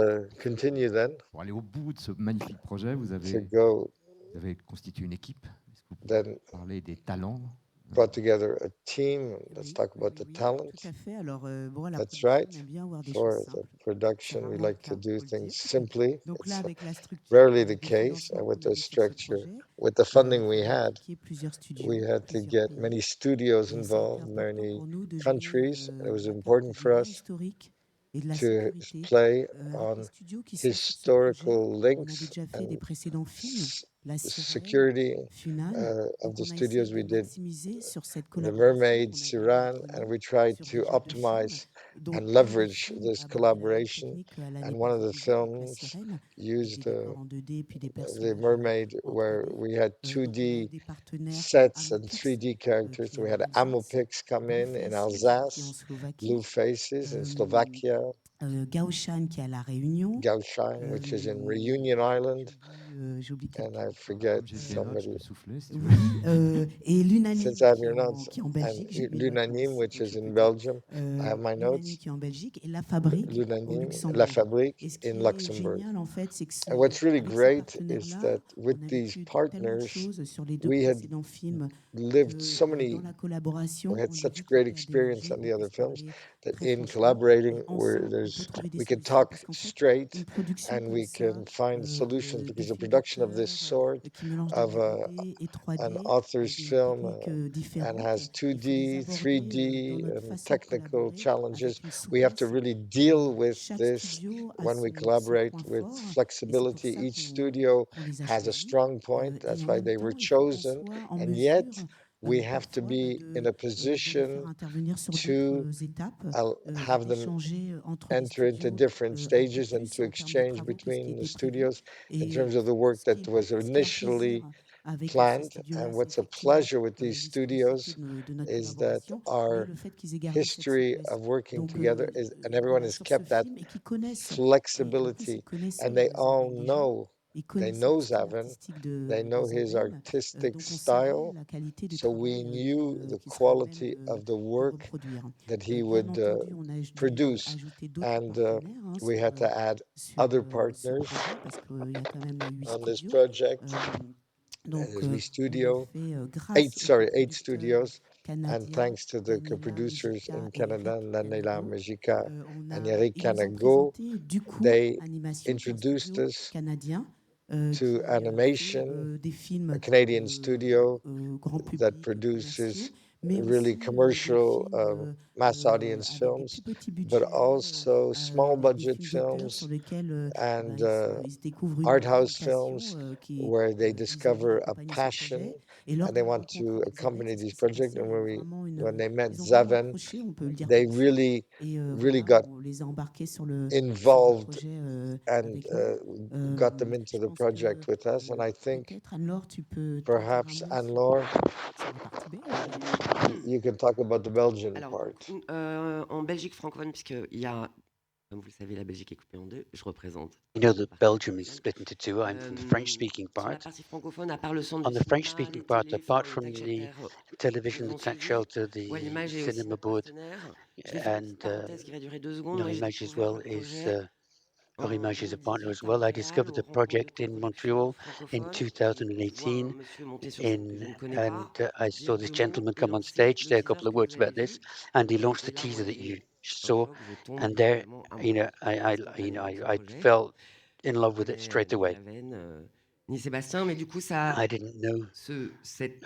continue then pour aller au bout de ce magnifique projet, vous to avez constitué une équipe. Est-ce que vous pouvez then parler des talents brought together a team. Let's talk about the talent. Tout à fait. Alors, bon, la That's production, right. on aime bien avoir des For choses the simples. C'est production, we rarement le like cas, to do faut le things dire. simply. Donc là, It's avec la structure rarely the de case, financement and qu'on with a the eu sur ce structure, projet, with the funding il we fallait had, impliquer plusieurs studios, we had to plusieurs get pays. many studios Et ça a été involved, important many pour nous de jouer countries, and it was la important carte du for lien us historique et de la to sécurité play avec on les studios qui sont sur ce projet. historical On avait links déjà fait des and précédents films la sirène security finale. of Donc the on a essayé studios. We de did maximiser sur cette The collaboration Mermaid, qu'on a eue Siran, avec and we tried sur to deux films, optimize dont and un des leverage films this a abordé la même collaboration. technique l'année And one of the passée avec la films sirène, avec des used décors en 2D et puis des The personnages Mermaid, en where 3D. we had Donc on a eu 2D des partenaires sets and Amopix 3D characters. qui So est we en had Alsace, Amopix come Blue in Faces qui est en Alsace, Slovaquie, Blue Faces in euh, Slovakia, Gaoshan qui est à La Réunion, Gaoshan, which is in Reunion Island, j'ai oublié and I quelqu'un. forget Comme j'ai des notes, je somebody. peux souffler si tu veux. Oui, et Lunanim Since I have qui est your en, notes, qui est en and Belgique, j'ai mes notes moi Lunanim, aussi, which donc is je peux in dire. Belgium. I have my Lunanim notes. qui est en Belgique et La Fabrique au Lunanim, La Luxembourg. Fabrique Et ce in qui est Luxembourg. génial en fait, c'est que And what's really avec ces great is partenaires-là, that with on a these vécu tellement de partners, choses sur les deux we had précédents films lived que so dans many, la collaboration, we had on a such vu qu'il y great avait de experience l'énergie, on on the peut other se films parler that très in franchement et collaborating, ensemble, on peut trouver des we can solutions talk parce qu'en fait, straight une production and comme we ça, can find solutions des because a films production of this d'auteur sort qui mélangent de of la 2D et an 3D author's avec des film techniques and différentes, has il faut les 2D, aborder 3D, dans notre and façon de technical collaborer challenges. avec une We have to souplesse. really deal with Chaque this studio a when we ses collaborate points with forts et c'est pour flexibility. ça Each studio qu'on les a has a choisis. strong point. Et That's en why même they were temps, il faut qu'on chosen. soit en And yet, mesure we have to parfois be in a de les faire position intervenir sur to d'autres étapes, have them d'échanger entre les enter into studios different un peu stages and plus to en termes de exchange travaux que ce qui between the était prévu. studios in Et terms of the work ce qui that est, was ce qui est un initially plaisir avec ces planned. studios-là, And c'est what's a effectivement pleasure with these l'historicité studios de notre is that collaboration, mais our le fait qu'ils aient gardé cette history souplesse. of working Donc together is, and everyone voilà, has sur ce kept that film, et qu'ils connaissent, et en plus ils flexibility, connaissent and they all Zaven déjà, know, ils they connaissent know le style Zaven, artistique they de know his Zaven, artistic donc on savait style, la qualité du so we travail knew the qu'il serait à même quality of the de work reproduire. that he Bien would entendu, on a dû produce, ajouter d'autres and partenaires we had to add other ce partners projet parce qu'il y a quand même 8 on this studios. project. Donc There's on we l'a studio, fait grâce eight aux studios, and canadiens thanks to the Daniela co-producers Mejica in et Canada, Eric Daniela Canago. Mejica On and a, Eric ils nous ont Canago. présenté du coup They Animation, qui est un introduced studio us canadien to qui Animation, fait des films a Canadian studio grand that public, commerciaux, produces mais really aussi des commercial, films mass audience avec des films, plus petits but budgets, also small avec des budget films d'auteur sur films lesquels and ils découvrent art une house vocation films qui where they ils ont envie discover a d'accompagner ce passion projet. Et lors and de they la want rencontre to avec accompany Zaven, c'est ce these qui s'est projects. passé. And Il y a eu vraiment when they met ils ont vraiment Zaven, accroché, on peut le dire they comme ça. really Et really voilà, got on les a embarqués sur le involved projet and avec nous. got them into Je the pense project que with us. And I think peut-être Anne-Laure, tu peux en dire un perhaps mot Anne-Laure, sur la partie belge. you can talk about the Belgian Alors, part. en Belgique francophone, puisqu'il y a, comme vous le savez, la Belgique est coupée en deux, je représente. You know that Belgium is split into two. I'm from the French-speaking Sur la part. partie francophone, à part le centre On du the cinéma, French-speaking les part, télés, apart enfin, from les the tax-shelters, television, nous the ont tax suivis. shelter, Ouais, the l'image est aussi cinema notre board, partenaire. Je vais faire une petite and parenthèse qui va durer 2 secondes. no Moi, j'ai Image as découvert well le is projet Or Image is a partner 2018 as à well. I Montréal, discovered aux the rencontres de project in coproduction Montreal in francophone. Je vois 2018, un monsieur monter sur scène que je ne connais pas, and I saw dire this 2 mots gentleman et come on lancer stage, le say a teaser couple of que vous words avez about this, vu. and he launched the Et là, teaser moi, that you j'ai un saw, choc, je tombe and there, littéralement you know, instantanément de ce I projet. fell in love Je with it connais straight ni away. Zaven, ni Sébastien, mais du coup, ça, I didn't know cette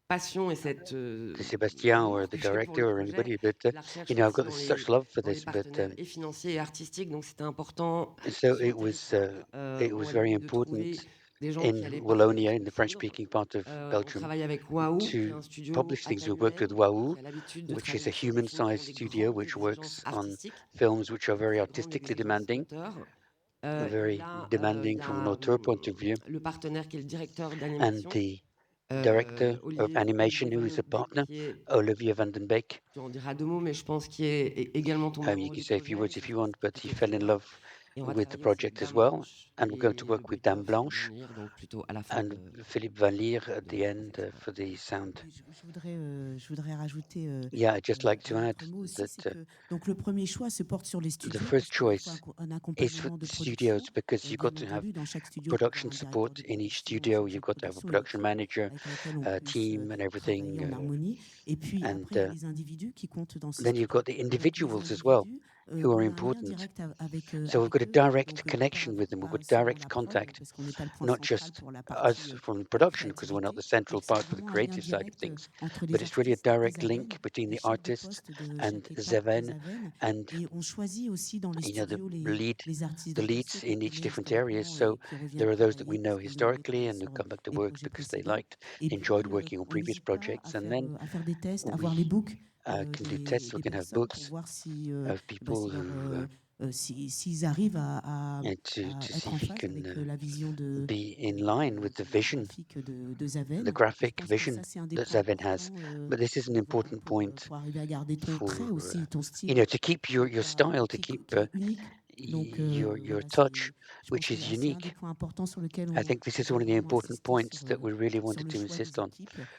passion et cette Sébastien amour or the que j'ai pour director le or projet, anybody, but je la recherche you know, I've aussi got such love for dans les this, but partenaires et financiers et artistiques, donc c'était important so sur le it was territoire en very Wallonie de trouver important des gens qui in allaient Wallonia, partager in ce the foudre. French-speaking part of On Belgium, travaille avec Waou, qui est to un studio publish à things. We taille worked with humaine, Wahoo, qui a l'habitude de which is a travailler sur des films qui ont human-sized des studio grandes which exigences works on artistiques, films which are de very très grandes artistically exigences demanding, d'auteur. Et very là, il demanding y from an a auteur point of view, le partenaire qui est le directeur and d'animation, the director of animation, who is a partner, qui est, Olivier van den Beek. tu en diras 2 mots, mais je pense qu'il est également tombé You amoureux can du say a few projet, words ça if se you want, passe but he avec fell in toi. love Et on va with the travailler aussi project avec as Dame well, Blanche and we're going to et work with Dame Beethoven Blanche Van Lier, donc plutôt à la fin and Philippe Van Lier at the end for the sound. Je voudrais rajouter Yeah, I'd just like to un add autre mot aussi, that c'est que donc le premier choix se porte sur les the studios first parce qu'il faut choice un is for accompagnement de the production. studios because you've Bien got to have entendu, dans chaque studio, il faut production avoir un support directeur de in each production, un studio. chargé You've de got to have a production et production l'équipe manager, avec laquelle on a puisse team, and everything. travailler en harmonie. Et puis And après, il y a les individus qui comptent dans ces then you've studios. got the Donc les individuals as well. individus, who are important. So we've got a direct connection with them. We've got direct contact, not just us from production, because we're not the central part for the creative side of things, but it's really a direct link between the artists and Zeven and the leads in each different areas. So there are those that we know historically and who come back to work because they enjoyed working on previous projects, and then we can do tests. We can have books of people who s'ils arrivent à and to être see en if he phase can avec la vision de be in line with the vision, de Zaven. the graphic vision that Zaven has. But this is an important point Pour arriver à garder ton for trait aussi, ton style. you know, to keep your style, to keep your touch, which is unique. I think this is one of the important points that we really wanted to insist on,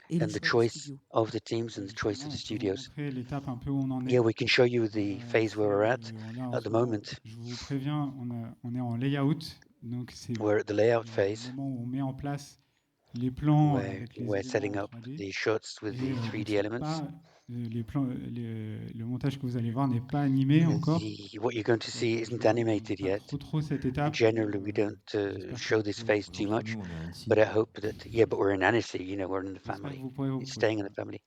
and the choice of the teams and the choice of the studios. L'étape un peu où on en est. Yeah, we can show you the phase where we're at Là, en at ce the moment, moment. je vous préviens, on est en layout, donc c'est We're at the layout le phase. moment où on met en place les plans We're, avec les we're éléments setting en up 3D. the shots with the Donc 3D c'est elements. pas, les plans, le montage que vous allez voir n'est pas animé encore. What you're going to see isn't animated yet. Trop cette étape. Generally, we don't show this phase too much, but I hope that, yeah, but we're in Annecy, you know, we're in the family. It's staying in the family.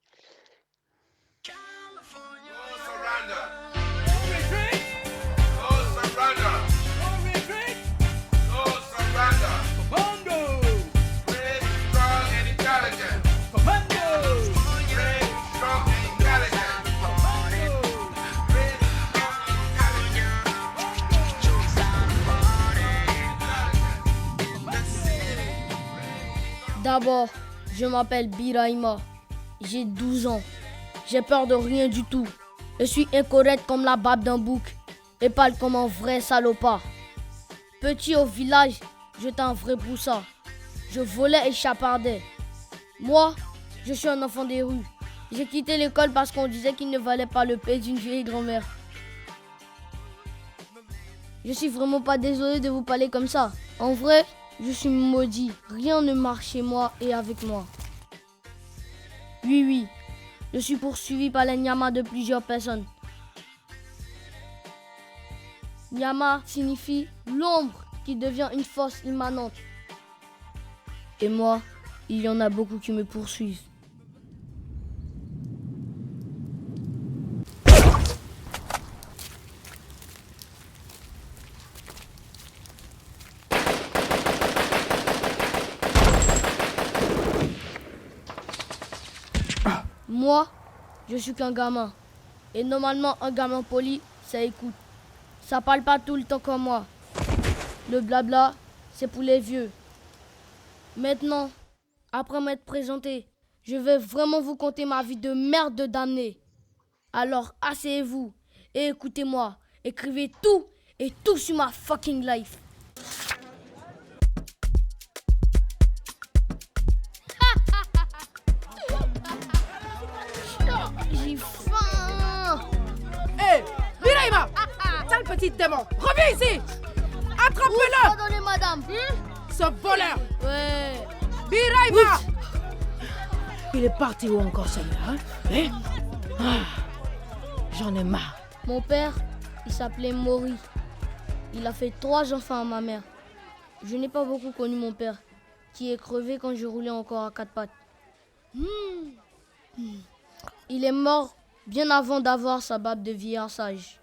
D'abord, je m'appelle Biraima. J'ai 12 ans. J'ai peur de rien du tout. Je suis incorrect comme la barbe d'un bouc et parle comme un vrai salopard. Petit au village, j'étais un vrai broussard. Je volais et chapardais. Moi, je suis un enfant des rues. J'ai quitté l'école parce qu'on disait qu'il ne valait pas le paix d'une vieille grand-mère. Je suis vraiment pas désolé de vous parler comme ça. En vrai, je suis maudit. Rien ne marche chez moi et avec moi. Oui, je suis poursuivi par les Nyama de plusieurs personnes. Nyama signifie l'ombre qui devient une force immanente. Et moi, il y en a beaucoup qui me poursuivent. Moi, je suis qu'un gamin. Et normalement, un gamin poli, ça écoute. Ça parle pas tout le temps comme moi. Le blabla, c'est pour les vieux. Maintenant, après m'être présenté, je vais vraiment vous conter ma vie de merde de damné. Alors asseyez-vous et écoutez-moi. Écrivez tout et tout sur ma fucking life. J'ai faim. Hé, Biraima, sale petit démon, reviens ici. Attrape-le. Pardonnez, madame. Ce voleur. Ouais. Biraima. Il est parti où encore celui-là, hein? J'en ai marre. Mon père, il s'appelait Maury. Il a fait 3 enfants à ma mère. Je n'ai pas beaucoup connu mon père, qui est crevé quand je roulais encore à 4 pattes. Il est mort bien avant d'avoir sa barbe de vieillard sage.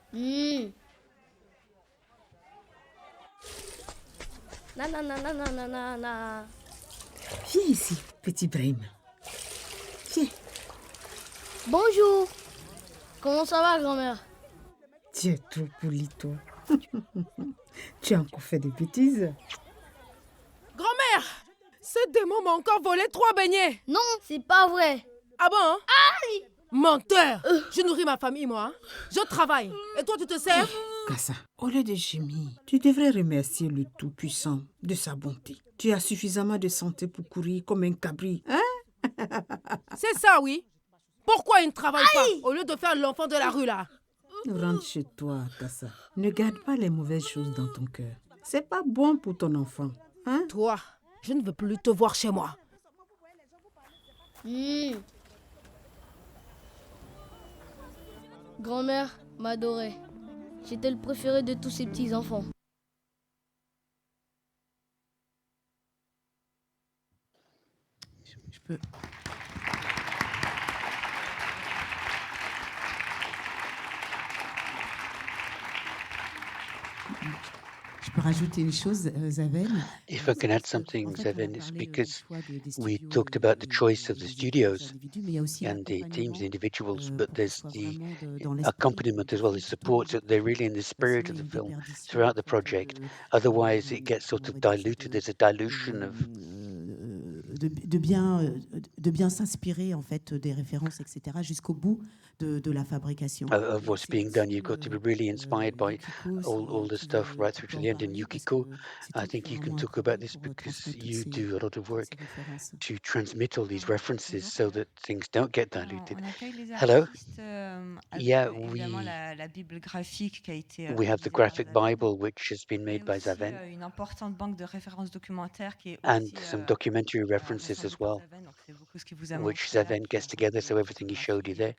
Nanananananana. Viens ici, petit Brahim. Viens. Bonjour. Comment ça va, grand-mère? Tu es trop poli, toi. Tu as encore fait des bêtises? Grand-mère, ce démon m'a encore volé 3 beignets. Non, c'est pas vrai. Ah bon, hein? Aïe! Menteur. Je nourris ma famille, moi. Hein? Je travaille. Et toi, tu te sers? Kassa, au lieu de gémir, tu devrais remercier le Tout-Puissant de sa bonté. Tu as suffisamment de santé pour courir comme un cabri, hein? C'est ça, oui. Pourquoi il ne travaille pas au lieu de faire l'enfant de la rue, là? Rentre chez toi, Kassa. Ne garde pas les mauvaises choses dans ton cœur. C'est pas bon pour ton enfant, hein? Toi, je ne veux plus te voir chez moi. Grand-mère m'adorait. J'étais le préféré de tous ces petits-enfants. Je peux... Je peux rajouter une chose, Zaven. If I can add something, Seven, it's because we talked about the choice of the studios and the teams, the individuals, but there's the accompaniment as well, the support, so they're really in the spirit of the film throughout the project. Otherwise, it gets sort of diluted. There's a dilution of... de bien s'inspirer en fait des références, etc., jusqu'au bout de la fabrication. Of what's being done. You've got to be really inspired by all the stuff right through to the end. And Yukiko, I think you can talk about this because you do a lot of work to transmit all these references so that things don't get diluted. Hello? Yeah, we have the graphic Bible which has been made by Zaven and some documentary references as well, which Zaven gets together, so everything he showed you there.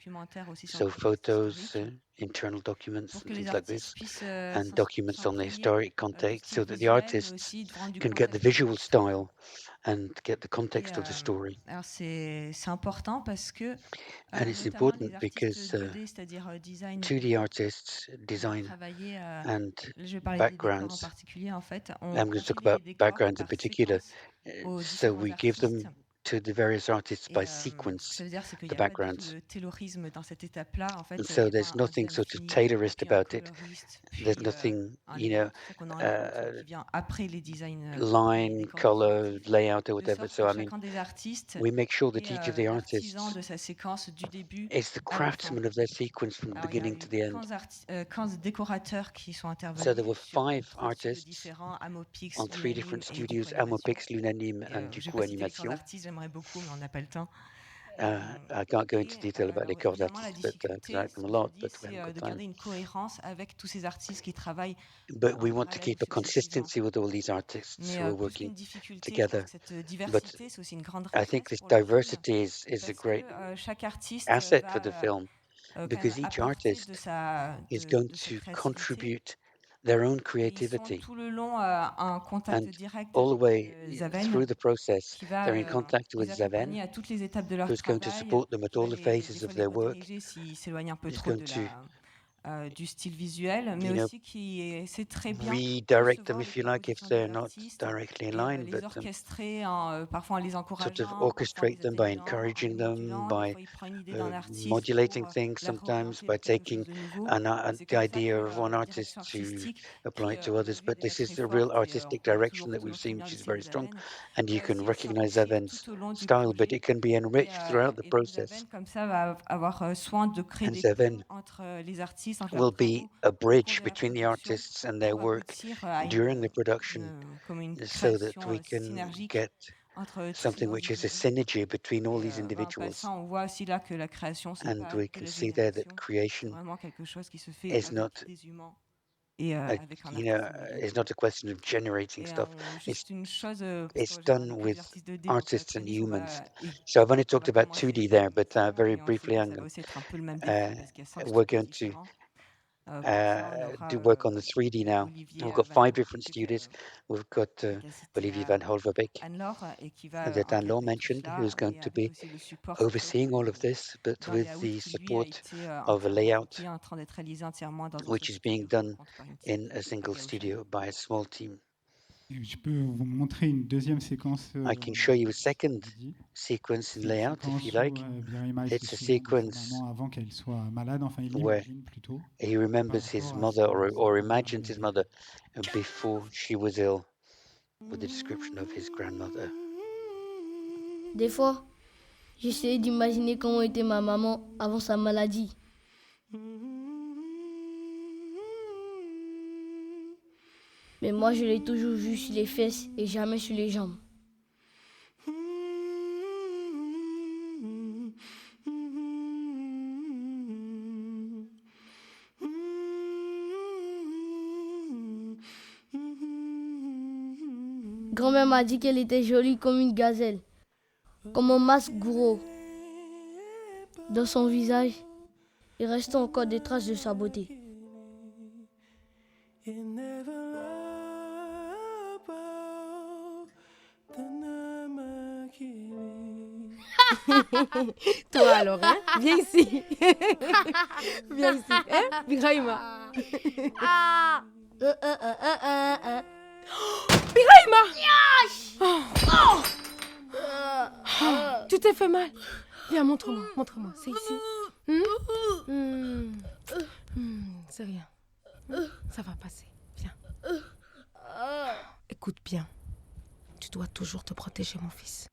So photos, internal documents, and things like this, and documents on the historic context, so that the artists can get the visual style and get the context of the story. Alors c'est important parce que And it's important because 2D artists design and backgrounds. I'm going to talk about backgrounds in particular. So we give them to the various artists by sequence, the backgrounds. And so there's nothing sort of Taylorist about it. There's nothing, line, color, layout, or whatever. So I mean, we make sure that each of the artists is the craftsman of their sequence from the beginning to the end. So there were 5 artists on 3 different studios, Amopix, Lunanim, and Duku Animation. I can't go into detail about les corps d'artistes, but because I like them a lot, but we haven't got time. But we want to keep a consistency with all these artists who are working together. But I think this diversity is a great asset for the film, because each artist is going to contribute their own creativity. And all the way through the process, they're in contact with Zaven, who's going to support them at all the phases of their work. He's going to redirect them, if you like, if they're not directly in line, but sort of orchestrate them by encouraging them, by modulating things sometimes, by taking the idea of one artist to apply it to others. But this is the real artistic direction that we've seen, which is very strong. And you can recognize Zaven's style, but it can be enriched throughout the process. And Zaven will be a bridge between the artists and their work during the production, so that we can get something which is a synergy between all these individuals. And we can see there that creation is not it's not a question of generating stuff. It's done with artists and humans. So I've only talked about 2D there, but very briefly, we're going to do work on the 3D now. We've got 5 different studios. We've got Olivier van Holverbeek, that Anne-Laure mentioned, who's going to be overseeing all of this, but with the support of a layout, which is being done in a single studio by a small team. Je peux vous montrer une deuxième séquence. I can show you a second sequence in layout if you like. It's a sequence avant qu'elle soit malade, enfin il where l'imagine plutôt. he remembers his mother or imagines his mother before she was ill, with the description of his grandmother. Des fois, j'essayais d'imaginer comment était ma maman avant sa maladie. Mais moi, je l'ai toujours vue sur les fesses et jamais sur les jambes. Grand-mère m'a dit qu'elle était jolie comme une gazelle, comme un masque gros. Dans son visage, il restait encore des traces de sa beauté. Toi alors, hein? Viens ici. Viens ici, hein? Biraima. Biraima! Oh. Tu t'es fait mal? Viens, montre-moi. C'est ici. C'est rien. Ça va passer. Viens. Écoute bien. Tu dois toujours te protéger, mon fils.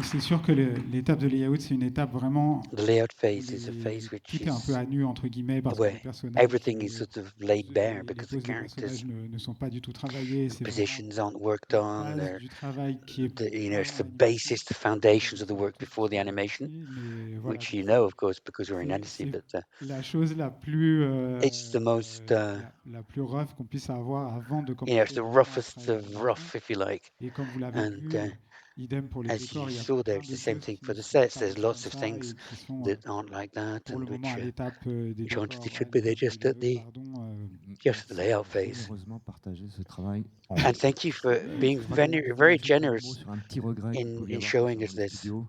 C'est sûr que l'étape de layout, c'est une étape vraiment. The layout phase is a phase which Tout est un peu à nu entre guillemets parce que where les personnages, everything is sort of laid bare because the les poses des characters, personnages ne sont pas du tout travaillées. C'est vraiment positions aren't worked la on. base du travail qui est It's the basis, the foundations of the work before the animation, mais voilà, which you know, of course, because we're in Annecy. But la chose la plus it's the most, la plus rough qu'on puisse avoir avant de it's commencer the vraiment à roughest travailler of l'animation. rough, if you like. Et comme vous l'avez And vu, idem pour les as décors, you il y a saw there, plein it's de the same choses thing qui for ne the sont sets. pas There's comme lots of ça things et qui sont that aren't like that, pour and le moment which à l'étape des which aren't décors, stitched, but they're just at the just the layout phase. Généreusement partagé ce travail. And thank you for being very, very generous Sur un petit regret qu'il pouvait y in avoir showing us concernant les this. studios.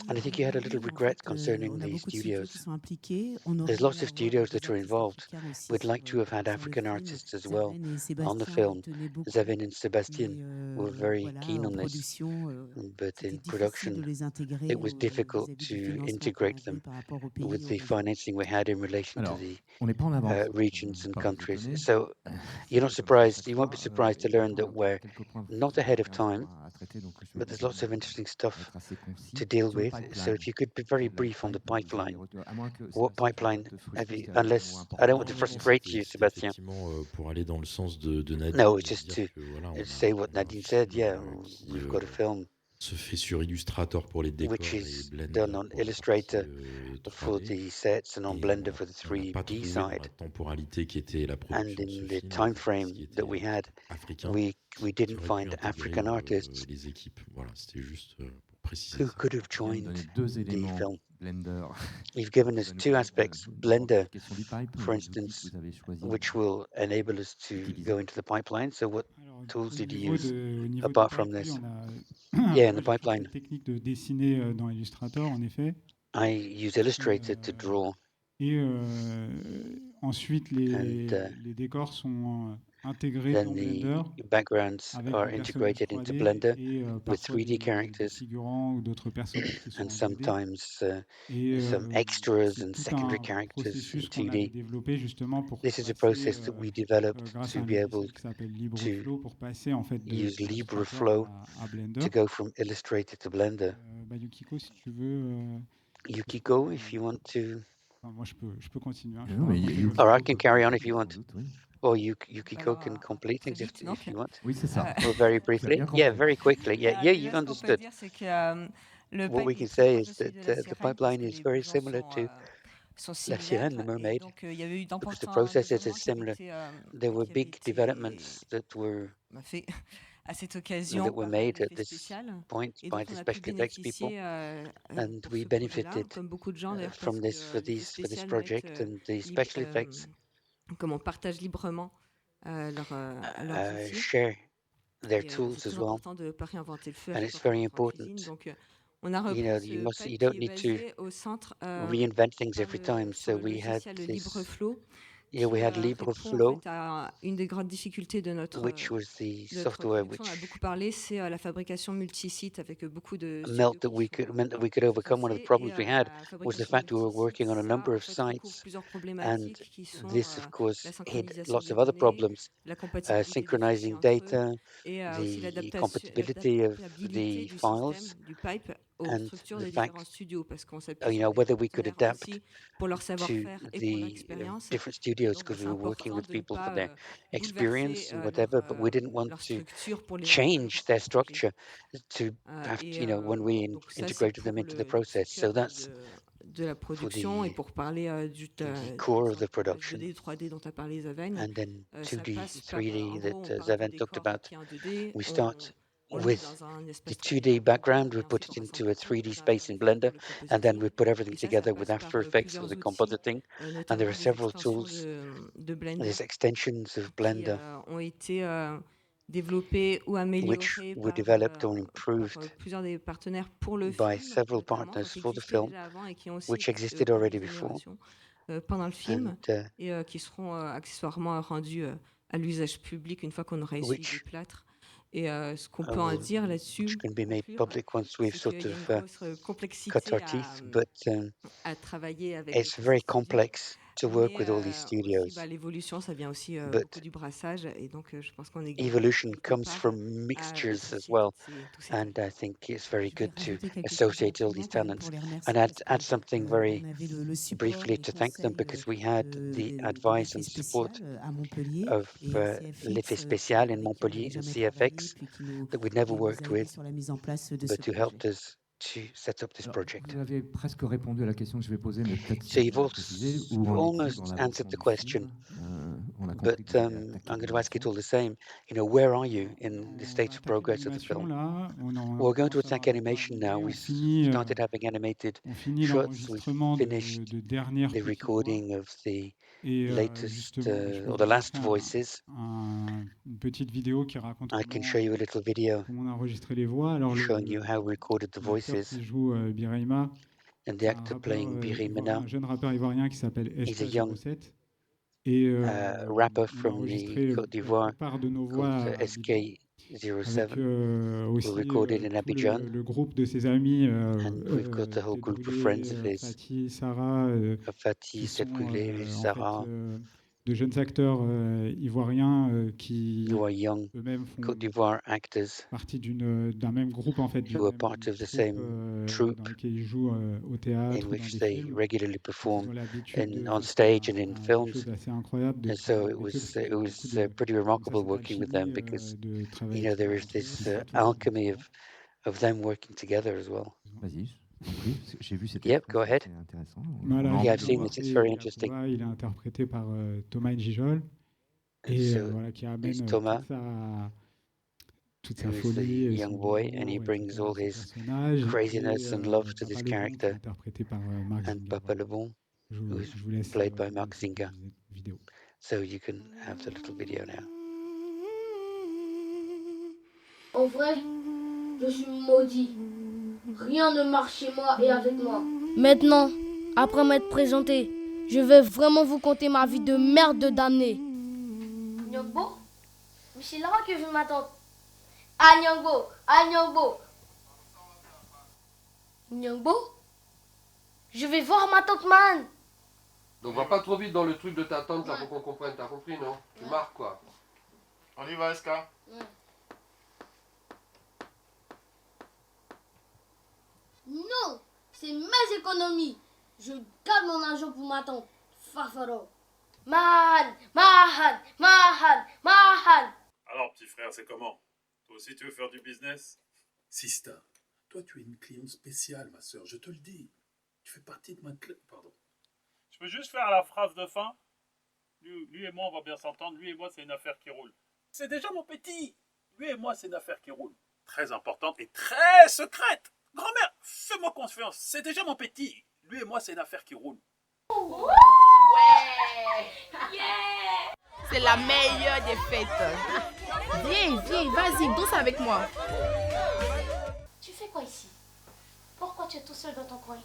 And I think you had a little Oui, en regret fait, concerning on a the beaucoup de studios qui studios. sont impliqués. On aurait There's aimé lots of avoir studios des that are artistes involved. africains aussi We'd like to have had sur le African film. artists as well Zaven et on the Sébastien film. tenaient beaucoup, Zavin and mais Sebastian were very voilà, keen en on this, production, but c'était in difficile de production, les intégrer it was difficult vis-à-vis du to financement qu'on integrate avait them par rapport au pays with et aux the régions. financing we had in relation to Alors, the on n'est pas en avance, regions faut and pas vous countries. étonner. So you're not Comme c'est à surprised, chaque you won't be fois, surprised to learn that évidemment, il y a we're quelques points not ahead of intéressants time, à traiter, donc je vais but there's essayer lots of interesting stuff d'être assez concis. to deal Sur le with. So pipeline, if you could be very la brief on the pipe, vous avez pipeline. retenu, à moins que What Sébastien, pipeline te frustre, have parce you, qu'il y a des mots unless I don't importants. want to Non, frustrate you, c'était Sébastien. effectivement pour aller dans le sens de Nadine. No, et it's just dire to que, voilà, on say a what un Nadine said. film Yeah, qui we've got a film se fait sur Illustrator pour les décors which et is Blender done on pour la partie Illustrator for 3D. the sets and on Et Blender for the on n'a pas 3D trouvé dans side. la temporalité qui était la And production de ce in the film time ce frame qui that était we had, africain we qui didn't aurait pu find intégrer African artists les équipes. Voilà, c'était juste pour préciser who ça. could have Tu viens de joined donner deux the éléments film. Blender. You've given Ça us va nous two permettre aspects, de voir Blender, l'application du pipe, for les outils que instance, vous avez choisis which will enable us to go into the pipeline. So what Alors, tools au did you niveau use au niveau du apart from pipe, oui, this? on a Yeah, in moi the j'ai pris pipeline. cette technique de dessiner dans Illustrator en effet. I use Illustrator to draw. Et ensuite, And les décors sont intégrés then dans the Blender backgrounds avec are des personnages integrated into 3D Blender et with parfois 3D des characters figurants ou d'autres personnages qui sont and en 2D. sometimes Et some extras c'est and tout secondary un characters in processus qu'on avait 2D. développé justement pour This is a passer, process that we developed grâce to à un be able logiciel qui s'appelle to LibreFlow, pour passer en fait de use Illustrator LibreFlow à Blender. to go from Illustrator to Blender. Yukiko, si tu veux. Yukiko, if you want to. Enfin, moi, je peux continuer. Hein, Non, mais Or I can carry on if you want. Or Yukiko can complete things if you want. Oui, c'est ça. Or very Tu as briefly. bien Yeah, compris. very quickly. Yeah, Déjà, you've ce qu'on peut understood. dire, c'est que le What we pipe can est très say proche is de celui that de la the sirène parce pipeline que is les very besoins similar to sont La similaires. Sirène, the Et mermaid, donc, il y avait eu because the d'importants processes is développements qui avaient similar. été, There were qui avaient big été developments that were faits à cette occasion that were par made at l'effet this spécial point et by dont the on a pu special effects people, bénéficier and pour we ce projet-là, benefited comme beaucoup de gens d'ailleurs, parce from que this for l'effet this spécial project and the special effects comment partagent librement leurs outils. share their Et tools c'est as très well, important de ne pas réinventer le feu à and chaque it's fois qu'on very entre en cuisine. important. Donc, on a You repris know, ce you pipe don't qui est need to basé au centre reinvent things par every time. sur So le we had logiciel this. LibreFlow Yeah, we qui had répond en LibreFlow, fait à une des grandes difficultés de notre which was the notre software production. On a which beaucoup parlé, c'est la fabrication multisite avec beaucoup de meant studios qui sont that we could overcome. One of the associés. problems Et we had la was the fabrication fact we were multisite, working on a ça number en of fait recouvre sites, plusieurs and problématiques qui sont this, of la course, hid synchronisation lots des of other données, problems, la compatibilité des synchronizing fichiers entre eux, data, et aussi the compatibility of l'adaptabilité the du files, système, du pipe, aux and structures the des fact, différents studios, parce qu'on s'appuie you sur know, des whether we could partenaires adapt aussi pour leur to savoir-faire et pour leur the expérience. different Et studios, donc, because c'est we were working important with de ne people for pas their experience bouleverser and whatever, but we didn't want leur to structure pour les change their protéger. structure to have to, Et you know, when we donc ça, c'est integrated them pour into the le process. cœur So that's de la for production. Et the pour parler the core of the des production. 2D, 3D dont tu as parlé, Zaven, And then ça 2D, passe par, 3D en gros, on that part du Zaven talked décor about. qui est en 2D, We start with the 2D background, we put it into a 3D space in Blender, and then we put everything together with After Effects for the compositing. And there are several tools, there's extensions of Blender, which were developed or improved by several partners for the film, which existed already before. Pendant le film, And, et qui seront accessoirement rendus à l'usage public une fois qu'on aura essuyé les plâtres. Et ce qu'on peut en dire là-dessus, which can be made public once we've c'est qu'il sort y a une of grosse complexité cut our teeth, but à travailler avec it's very complex to work with all these studios. aussi, l'évolution, ça vient aussi But beaucoup du brassage, et donc je pense qu'on est evolution comes from mixtures as well, and I think it's very good to associate all these talents. And add something very briefly to thank them, because we had the advice and support of l'Effet Spécial in Montpellier, CFX, that we'd never worked with, but who helped us to set up this project. Vous avez presque répondu à la question que je vais poser, mais peut-être So you've préciser où on est almost answered the question, on a compris but que vous avez attaqué I'm going to ask it all the same. You know, where are you in the state of progress of the film? We're going to attack animation now. We've started having animated shots. We've finished the recording of the latest or the last voices. Une petite vidéo qui raconte I can show you a little video comment on a enregistré les voix. Alors, showing you how we recorded the voices. qui joue Biraima, And the actor playing Birimena, un jeune rappeur ivoirien qui s'appelle he's a young SK07. Et rapper from the Côte d'Ivoire part de nos called voix SK07. aussi We recorded in Abidjan. le groupe de ses amis, And we've got the whole group of friends of his, Fatih, Sarah, Fatih, Sepulé, Sarah, de jeunes acteurs ivoiriens qui who are young eux-mêmes font Côte d'Ivoire actors partie d'un même groupe en fait, who are part of the same troupe dans lequel ils jouent au théâtre, in dans which des they films. regularly Ils ont perform l'habitude on stage and in quelque films. chose d'assez incroyable de And so travailler avec eux, parce qu'il y a it was beaucoup de pretty remarkable working with them, alchimie, because de travail you know there is entre eux, this c'est surtout alchemy of them working together as well. Vas-y, j'ai vu cette Yep, go ahead. c'est intéressant. Voilà, Yeah, I've il seen est it. It's very et interesting. Thomas, il est interprété par Thomas Njijol, et So voilà, qui there's amène Thomas, toute sa who is the folie, et young son boy, and he humour, brings etc. all à ce his personnage. craziness and love to Papa this Lebon, qui est character, interprété par Marc and Zinga. Papa Voilà. Lebon, Je who is vous laisse played by regarder Mark cette Zinga. vidéo. So you can have the little video now. En vrai, je suis maudit. Rien ne marche chez moi et avec moi. Maintenant, après m'être présenté, je vais vraiment vous conter ma vie de merde de damné. Nyongbo, mais c'est là que je m'attends. Ah Nyongbo, ah Nyongbo. Nyongbo, je vais voir ma tante Man. Donc va pas trop vite dans le truc de ta tante, là, pour qu'on comprenne, t'as compris, non? Tu marques, quoi. On y va, SK. Non, c'est mes économies. Je garde mon argent pour ma tante. Farfaro. Man. Alors, petit frère, c'est comment? Toi aussi, tu veux faire du business? Sista, toi, tu es une cliente spéciale, ma sœur, je te le dis. Tu fais partie de ma Pardon. Je peux juste faire la phrase de fin? Lui et moi, on va bien s'entendre. Lui et moi, c'est une affaire qui roule. C'est déjà mon petit. Lui et moi, c'est une affaire qui roule. Très importante et très secrète. Grand-mère, fais-moi confiance. C'est déjà mon petit. Lui et moi, c'est une affaire qui roule. Ouais! Yeah! C'est la meilleure des fêtes. Viens, vas-y, danse avec moi. Tu fais quoi ici? Pourquoi tu es tout seul dans ton coin?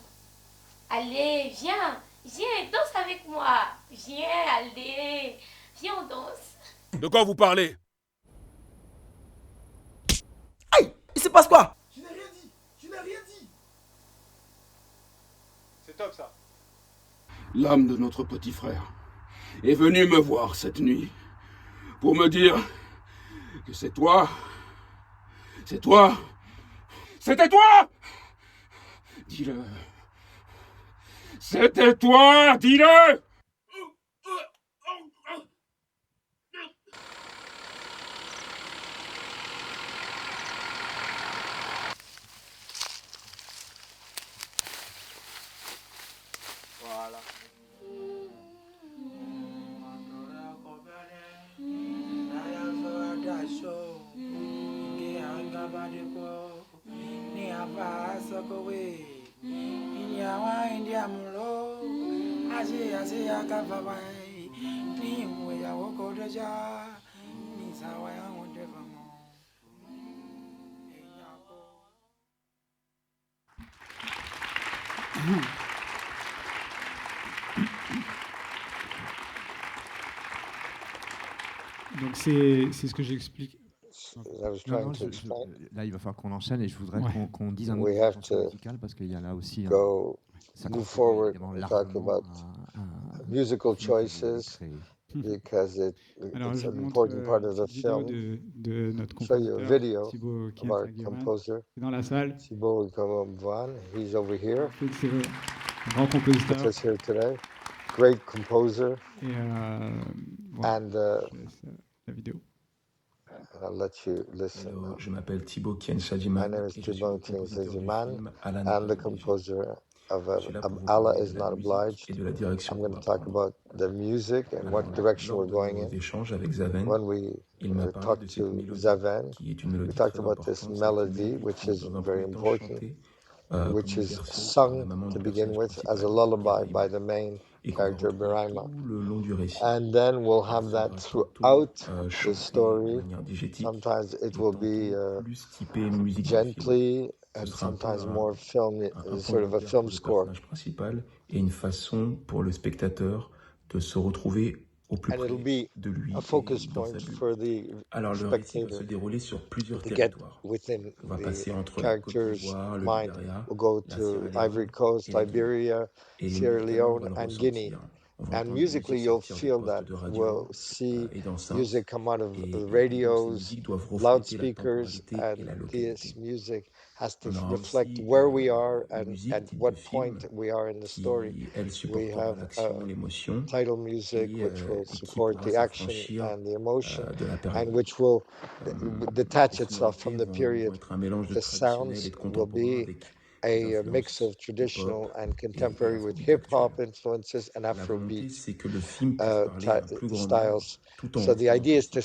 Allez, viens, danse avec moi. Viens, allez, viens, on danse. De quoi vous parlez? Aïe! Il se passe quoi? Je n'ai rien dit. C'est top ça. L'âme de notre petit frère est venue me voir cette nuit pour me dire que c'était toi. Dis-le. C'était toi, dis-le. Voilà. Donc c'est ce que j'explique. Là, il va falloir qu'on enchaîne et je voudrais qu'on dise un mot We de have chanson to musicale parce qu'il y a là aussi move forward and talk about musical choices because it's an important part of the film. De notre Show you a compositeur video Thibaut of our Kientragueman composer. dans la salle. Thibaut Van, he's over here. C'est un grand compositeur. With us here today. Great composer. Et and la vidéo. I'll let you listen. Hello, je m'appelle Thibaut Kientragueman. My name is Thibaut Kientragueman. I'm the composer of Allah is Not Obliged. I'm going to talk about the music and what direction we're going in. When we talked to Zaven, we talked about this melody, which is very important, which is sung to begin with as a lullaby by the main character Biraima. And then we'll have that throughout the story. Sometimes it will be gently and sometimes more film, sort of a film score. Et une façon pour le spectateur de se retrouver au plus près de lui. A focus point for the spectator se dérouler sur plusieurs to get territoires. within On va the passer entre character's le mind. Liberia, We'll go to Ivory Coast, Liberia, Sierra Leone, and Guinea. And musically, you'll feel that. We'll see music come out of the radios, loudspeakers, and this music has to reflect where we are and at what point we are in the story. We have title music which will support the action and the emotion and which will detach itself from the period. The sounds will be a mix of traditional and contemporary with hip-hop influences and Afrobeat styles. So the idea is to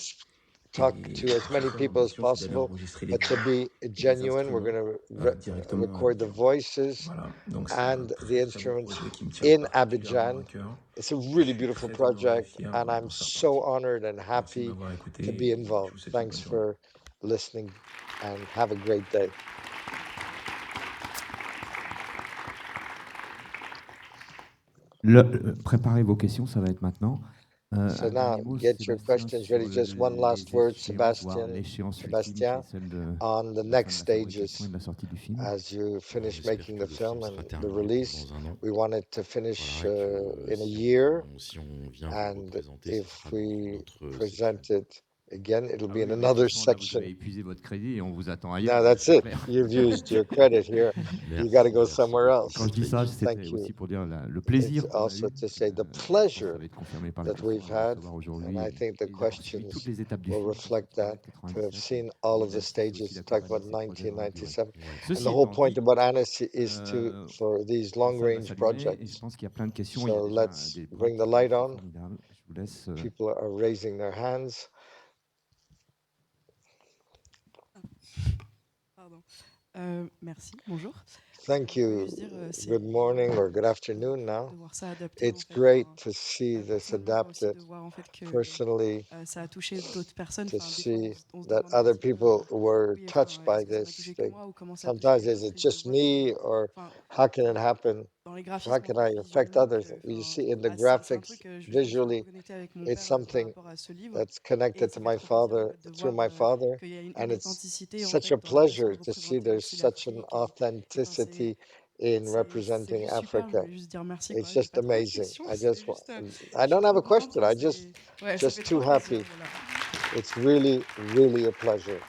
talk to as many people as possible, but to be genuine, we're going to record the voices and the instruments in Abidjan. It's a really beautiful project, and I'm so honored and happy to be involved. Thanks for listening, and have a great day. Préparez vos questions, ça va être maintenant. So now, get your questions ready. Just one last word, Sebastian, on the next stages. As you finish making the film and the release, we want it to finish in a year. And if we present it again, it'll be in another section. No, that's it. You've used your credit here. You got to go somewhere else. Thank you. It's also to say the pleasure that we've had, and I think the questions will reflect that, to have seen all of the stages, to talk about 1997. And the whole point about Anis is for these long-range projects. So let's bring the light on. People are raising their hands. Merci, bonjour. Thank you. Good morning or good afternoon now. It's great to see this adapted. Personally, to see that other people were touched by this thing. Sometimes is it just me, or how can it happen? How can I affect others? You see in the graphics, visually, it's something that's connected to my father, through my father, and it's such a pleasure to see there's such an authenticity in representing Africa. It's just amazing. I don't have a question. I just too happy. It's really, really a pleasure.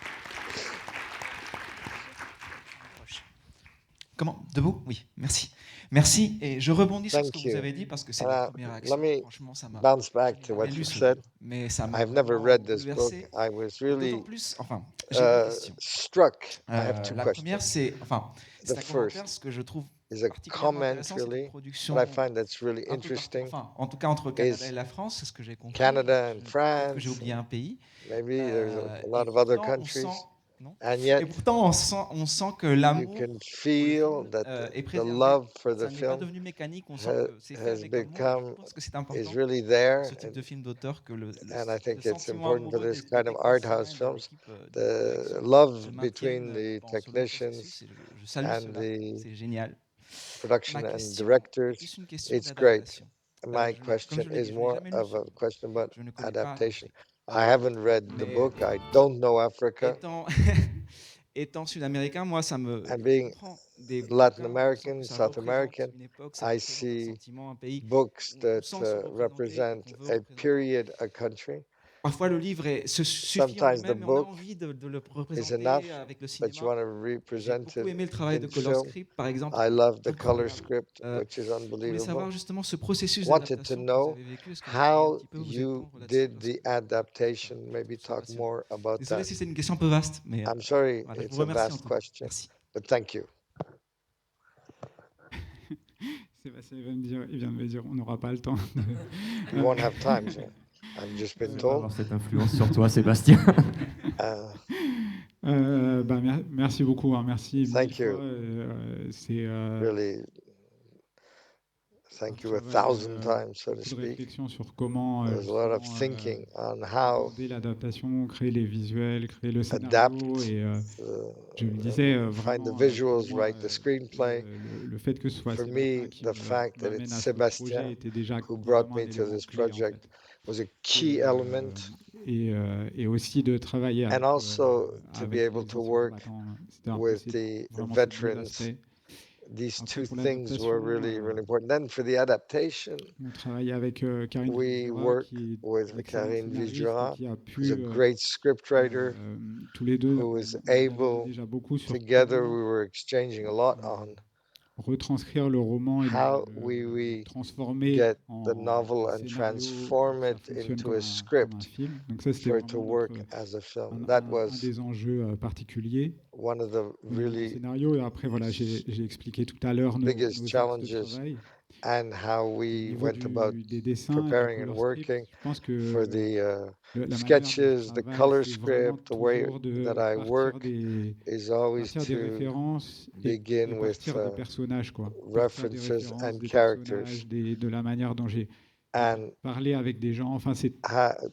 Comment? Debout? Oui, merci. Merci, et je rebondis sur ce que vous avez dit parce que c'est la première réaction. Franchement, ça m'a bounce back to what you said. Mais ça m'a I've never read this book. I was really struck. I have two la questions. première, c'est The first ce que je trouve is a comment, really, what I find that's really interesting en tout cas entre Canada et la France, c'est ce que j'ai compris. Canada and France. J'ai oublié un pays. Maybe there's a lot of other countries. non. And Et yet, pourtant, on sent que you l'amour can feel that est the préservé. love for Ça the n'est pas film devenu mécanique. On sent que c'est fait has avec amour. Je become, pense que c'est is important really dans there. ce type de film d'auteur que And I think it's sentiment important for amoureux this des kind of art techniciens house et de films. l'équipe de The direction se love between maintiennent the pendant ce long technicians processus. Et je salue and cela. the C'est génial. production Ma and question est directors, plus une question it's great. d'adaptation. My Comme question je l'ai dit, is je n'ai more jamais lu of ce a livre. question about Je ne connais adaptation. pas. I haven't read the Mais book. I don't know Africa. étant sud-américain, moi, ça me And being comprend des Latin bouquins, on sent que American, ça South représente American, une époque, ça I représente un see sentiment, un pays. books On that sent se représenter et represent qu'on veut a représenter. period, a country. Parfois, le livre se suffit en Sometimes the lui-même, mais on a book envie de le is représenter enough, avec le but you cinéma. want to J'ai represent beaucoup it aimé le travail de in Color film. Script, par exemple. I love the color Incroyable. script, which is Je voulais unbelievable. savoir justement ce processus Wanted to d'adaptation que vous know avez vécu. Est-ce que vous pourriez un how petit peu vous you étendre là-dessus did parce the que adaptation. Maybe c'est talk passionnant. more about Désolé that. si c'est une question un peu vaste, mais I'm sorry, voilà, je it's vous a remercie en vast tout cas. question, Merci. but thank you. Sébastien il vient de me dire, on n'aura pas le temps. We won't have time, so I've just been Ça va told. avoir cette influence sur toi, Sébastien. Merci beaucoup, hein, merci. Thank you. C'est really, thank you 1,000 times, so to beaucoup de speak. réflexion sur comment There's a lot of thinking on how aborder l'adaptation, créer les visuels, créer le adapt, scénario. Et je me disais find the vraiment, visuals, pour moi, write the screenplay. le fait que ce soit For Sébastien me, qui the fact that m'amène it's à ce projet Sébastien était déjà who brought vraiment un me to élément this clé, en project fait. was a key element. Et aussi de travailler avec, And also to be avec able les to anciens work combattants. C'était un peu with the vraiment ces deux veterans. aspects. These Après, two pour things were really, l'adaptation, really important. Then for the adaptation, on travaillait avec Karine we Vigera, work qui est with une excellente Karine scénariste et Vigera, qui a who's a pu, great scriptwriter, tous les deux, who was on dialoguait able, déjà beaucoup sur together comment we were exchanging a lot on retranscrire le roman et how le we transformer get the en novel and scénario transform pour que ça it fonctionne into comme a un script film. Donc ça, c'était for it to vraiment work as a film. That un was des enjeux particuliers one of the au niveau du really scénario. Et après, voilà, j'ai expliqué tout à l'heure nos biggest axes de challenges travail. and how Au we niveau went about des dessins et du preparing and color script, working je pense for que the la manière dont je sketches, the travaille, color c'est vraiment script, the way toujours that de I partir work des is always références et begin with partir des personnages, quoi. Partir des references références, and des characters personnages, de la manière dont j'ai and parlé avec des gens. Enfin, c'est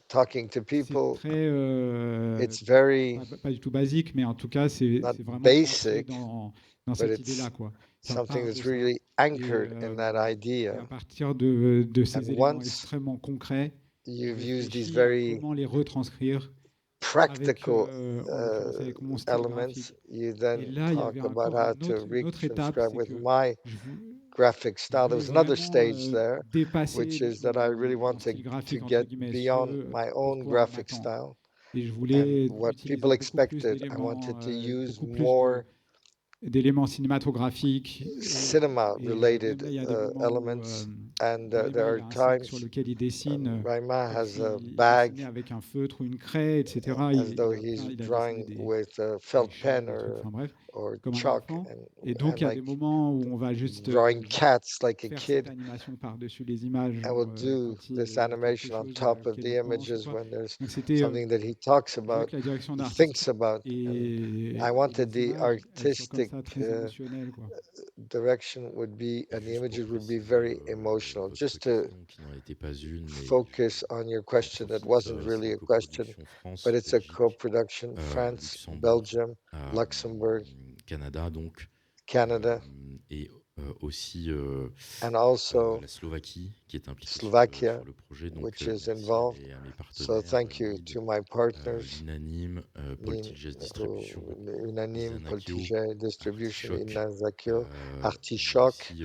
talking to people. très It's very pas du tout basique, mais en tout cas, c'est not vraiment ancré basic, dans but cette it's idée-là, quoi. Ça something part de that's ça. really anchored in that Et à idea. partir de ces And éléments once extrêmement concrets, you've used these réfléchis à very comment les retranscrire practical en l'occurrence avec mon style elements, graphique. you Et then là, il y talk avait about encore how to une autre étape, retranscribe c'est with que my je graphic style. There voulais was another vraiment stage there, dépasser which is that I really mon want style to graphique, entre get guillemets, beyond ce my own pourquoi on graphic m'attend. style Et je and voulais what utiliser people beaucoup plus expected. I wanted to use beaucoup plus more d'éléments cinématographiques. cinema Même related là, il y a des moments où elements, and there Raima, il are a un sac sur times lequel il dessine, Raima comme has a s'il bag dessinait avec un feutre ou une craie, etc. as though Il he's a dessiné drawing des with a felt chats, pen des trucs, enfin bref, or comme un chalk enfant. Et donc, il y a des like moments où on va juste drawing cats like a faire kid. cette animation par-dessus les images, I genre will do quand il this y a quelque animation on chose top of auquel the il pense ou images quoi. when there's Donc, c'était something that he talks je voulais about, que la direction he d'artiste thinks about. And et I wanted les the images, elles soient comme artistic ça, très émotionnelles, quoi. direction would be, and the Juste images pour would be préciser very emotional. votre Just to question, qui n'en était pas une, mais focus on your question that wasn't c'est really une a question, coproduction but it's a France-Belgique, co-production France, Luxembourg, Belgium, Luxembourg, Canada donc, Canada, et aussi and also la Slovaquie qui est impliquée Slovakia, sur le projet. Donc, which is merci involved. à mes So partenaires, thank you Lead, to my partners, l'Inanim, Politigest Distribution, Unanim, Politigest Distribution, Artichoke, Inazakio, on a Artichoke. aussi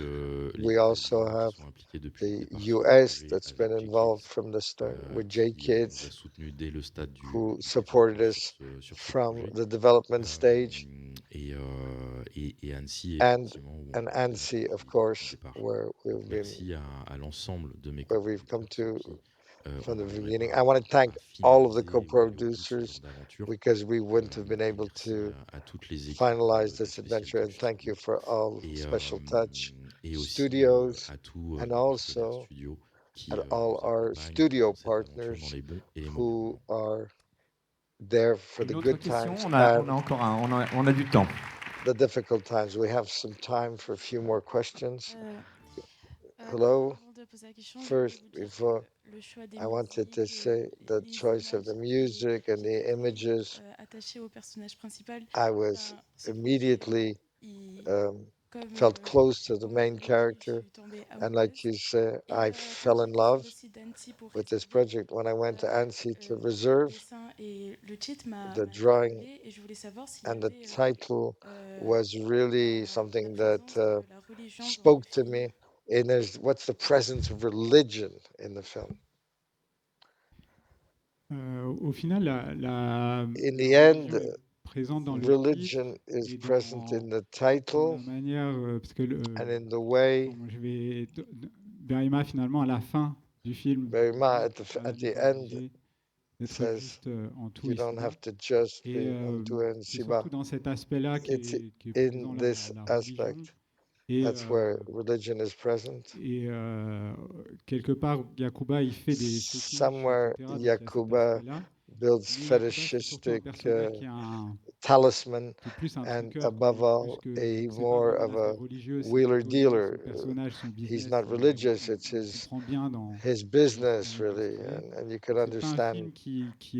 We les also États-Unis have qui sont impliqués depuis le the départ sur le US projet that's avec been involved J-Kids, from the start with qui nous a J-Kids, soutenu dès le stade du who supported us sur ce from projet. the development stage, Et Annecy, and effectivement, où on Annecy, of depuis le course, départ. where Donc, we've been, merci à l'ensemble de mes where we've come coproducteurs to qui from the on n'aurait beginning. pas I want to thank all of the finalisé ou allé au bout de ce co-producers genre d'aventure. because we wouldn't have been able Merci to à toutes les équipes finalize de this adventure, and Spécialité thank you for all et Special Touch et aussi Studios à tous and nos partenaires also studios qui at nous all our accompagnent studio dans cette aventure dans partners les bons et les mauvais who moments. are there for Une the autre good question, times on a and encore on a du temps. the difficult times. We have some time for a few more questions. Hello. First, before I wanted to say the choice of the music and the images, I was immediately felt close to the main character. And like you said, I fell in love with this project when I went to Annecy to reserve. The drawing and the title was really something that spoke to me. And there's what's the presence of religion in the film? Au final, in the end, présente dans le religion is present in the title la manière, parce que and in the way. je vais Berima finalement à la fin du film. Berima at the end says juste, en tout you et don't Siba. have to just Et, be en tout et Siba. surtout dans cet aspect-là qui It's est in présent this la aspect. religion. Et, That's where religion is present. Et quelque part, Yakuba, il fait des somewhere Yakuba builds fetishistic talisman and above all more of a wheeler-dealer. He's not religious, it's his business really, and you can understand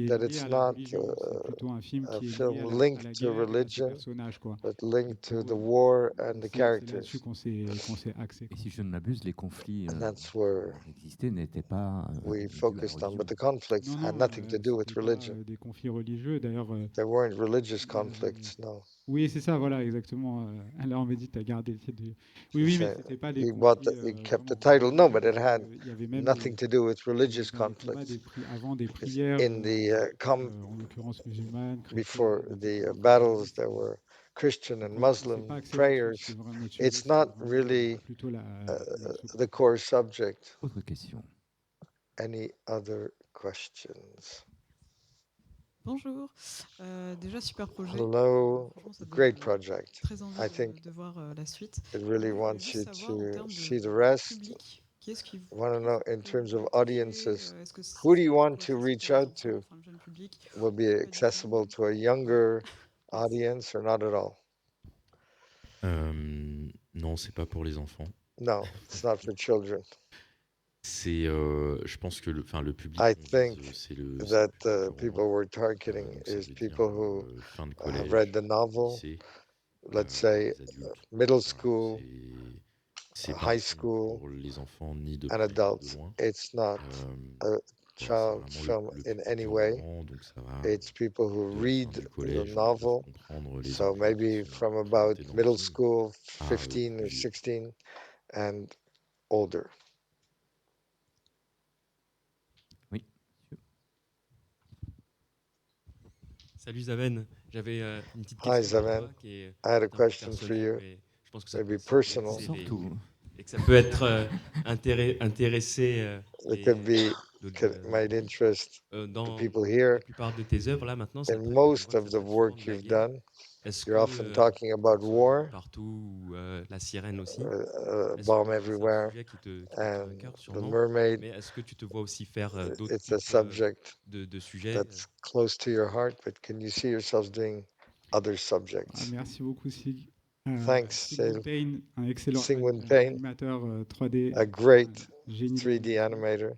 that it's not a film linked to religion, but linked to the war and the characters. Et si je ne m'abuse, les conflits existaient n'étaient pas we focused on, but the conflicts had nothing to do with religion. Des conflits religieux, d'ailleurs. There weren't religious conflicts, no. Oui, c'est ça, voilà, exactement. Alors on me dit, tu as gardé le titre. Oui, mais c'était pas des he kept the title, no, but it had nothing to do with religious conflicts. Avant des prières, in the en l'occurrence musulmanes, before the battles, there were Christian and Muslim prayers. It's not really the core subject. Autre question. Any other questions? Bonjour. Déjà super projet. Hello, great project. I think de voir la suite. it really wants you to see the rest. I want to know in terms of audiences, who do you want to reach out to? Will be accessible to a younger audience or not at all? Non, c'est pas pour les enfants. No, it's not for children. C'est, je pense que le public, I think c'est le that the people we're targeting is people who have read the novel, let's say middle school, high school, pour les enfants ni de and près ni de adults. loin. It's not a child film in any way. It's people who read the novel. So maybe from about middle school, 15 or 16, and older. Salut Zaven, j'avais une petite Hi question Zaven, pour toi qui est I had a un peu question for personnelle, you. mais je pense que ça Maybe peut personal. et que ça peut être intéressé It could be might interest the people here. la plupart de tes œuvres là maintenant. In most of the work you've done, Est-ce you're often talking about war, partout la sirène aussi, bomb everywhere, and the mermaid. mais est-ce que tu te vois aussi faire d'autres It's a subject de sujets that's close to your heart, but can you see yourselves doing other subjects? Merci beaucoup, Sig. Thanks, Sigmund Payne, un excellent Sigmund Payne, animateur 3D. a great génie. 3D animator,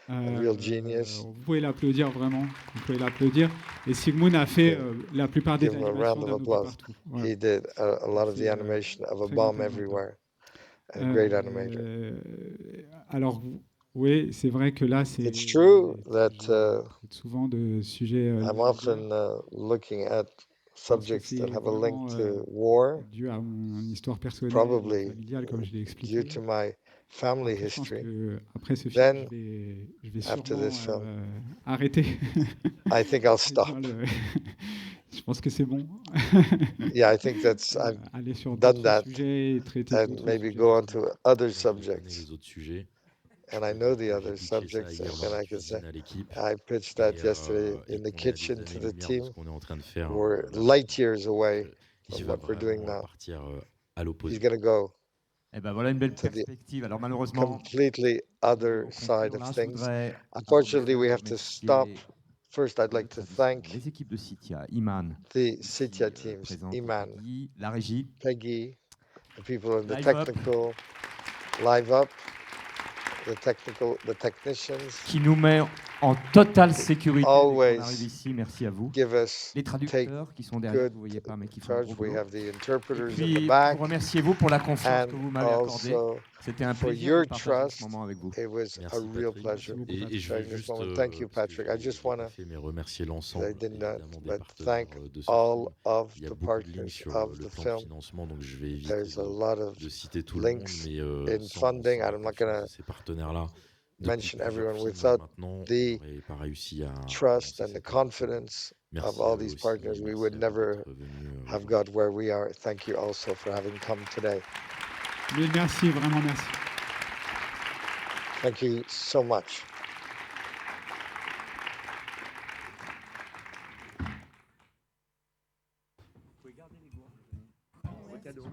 a real genius. Vous pouvez l'applaudir vraiment, vous pouvez l'applaudir. Et Sigmund a fait la plupart des Give him a animations round of d'un peu applause. partout. Voilà. He did a lot of the animation of a bomb everywhere. A great animator. Alors, oui, c'est vrai que là, c'est It's true that souvent de sujets. I'm often looking at subjects that have a link to war, dû à mon histoire personnelle, probably familiale, comme je l'ai expliqué. due to my family Après, je pense history. que après ce film, Then, je vais after sûrement this film, arrêter. I think I'll stop. Je pense que c'est bon. Yeah, I think that's I've Aller sur done d'autres that, sujets et traiter and d'autres maybe sujets. go on to other subjects. Les autres sujets. And I know the other J'ai pitché ça subjects, and également then en I can say, cuisine à l'équipe. I pitched that Et, yesterday et in the qu'on est à kitchen des to the années-lumière de team. ce qu'on est en train de faire. We're light years away Qui from va what we're doing vraiment now. partir à l'opposé. He's going to go Eh ben voilà une belle to the perspective. Alors malheureusement, completely other side là, of je things. voudrais Unfortunately, we have to remercier stop First, I'd like to thank les équipes de CITIA, Iman, the CITIA teams, Iman, Peggy, la régie, Peggy, the people in the Live Up. technical, Live Up, the technicians. qui nous met en totale sécurité dès qu'on Always arrive ici. Merci à vous. Give us Les traducteurs qui sont derrière, good vous ne voyez pas, mais qui font charge. le gros We boulot. have the Et interpreters in puis, the back. vous remerciez vous pour la confiance que vous And m'avez accordée. also C'était un for plaisir your de partager trust, ce moment avec vous. it was Merci, a real Patrick. pleasure. Et je sharing vais this juste, moment. Thank you, parce que Patrick. I just want to fait, mais remercier l'ensemble, I did not, évidemment, des but partenaires thank de ce all film. of Il y a the beaucoup de lignes partners sur of le the plan film. de financement, donc je vais éviter There's a lot of de citer tout le monde, links mais in sans funding, la and I'm not confiance going de to ces partenaires-là, mention depuis plusieurs everyone. films Without maintenant, on the n'aurait pas réussi à trust lancer and the cette aventure. confidence Merci of à all eux these aussi, partners, we merci would à vous never d'être venus have aujourd'hui. got where we are. Thank you also for having come today. Mais merci, vraiment merci. Thank you so much. Vous pouvez garder les gourdes. Cadeau.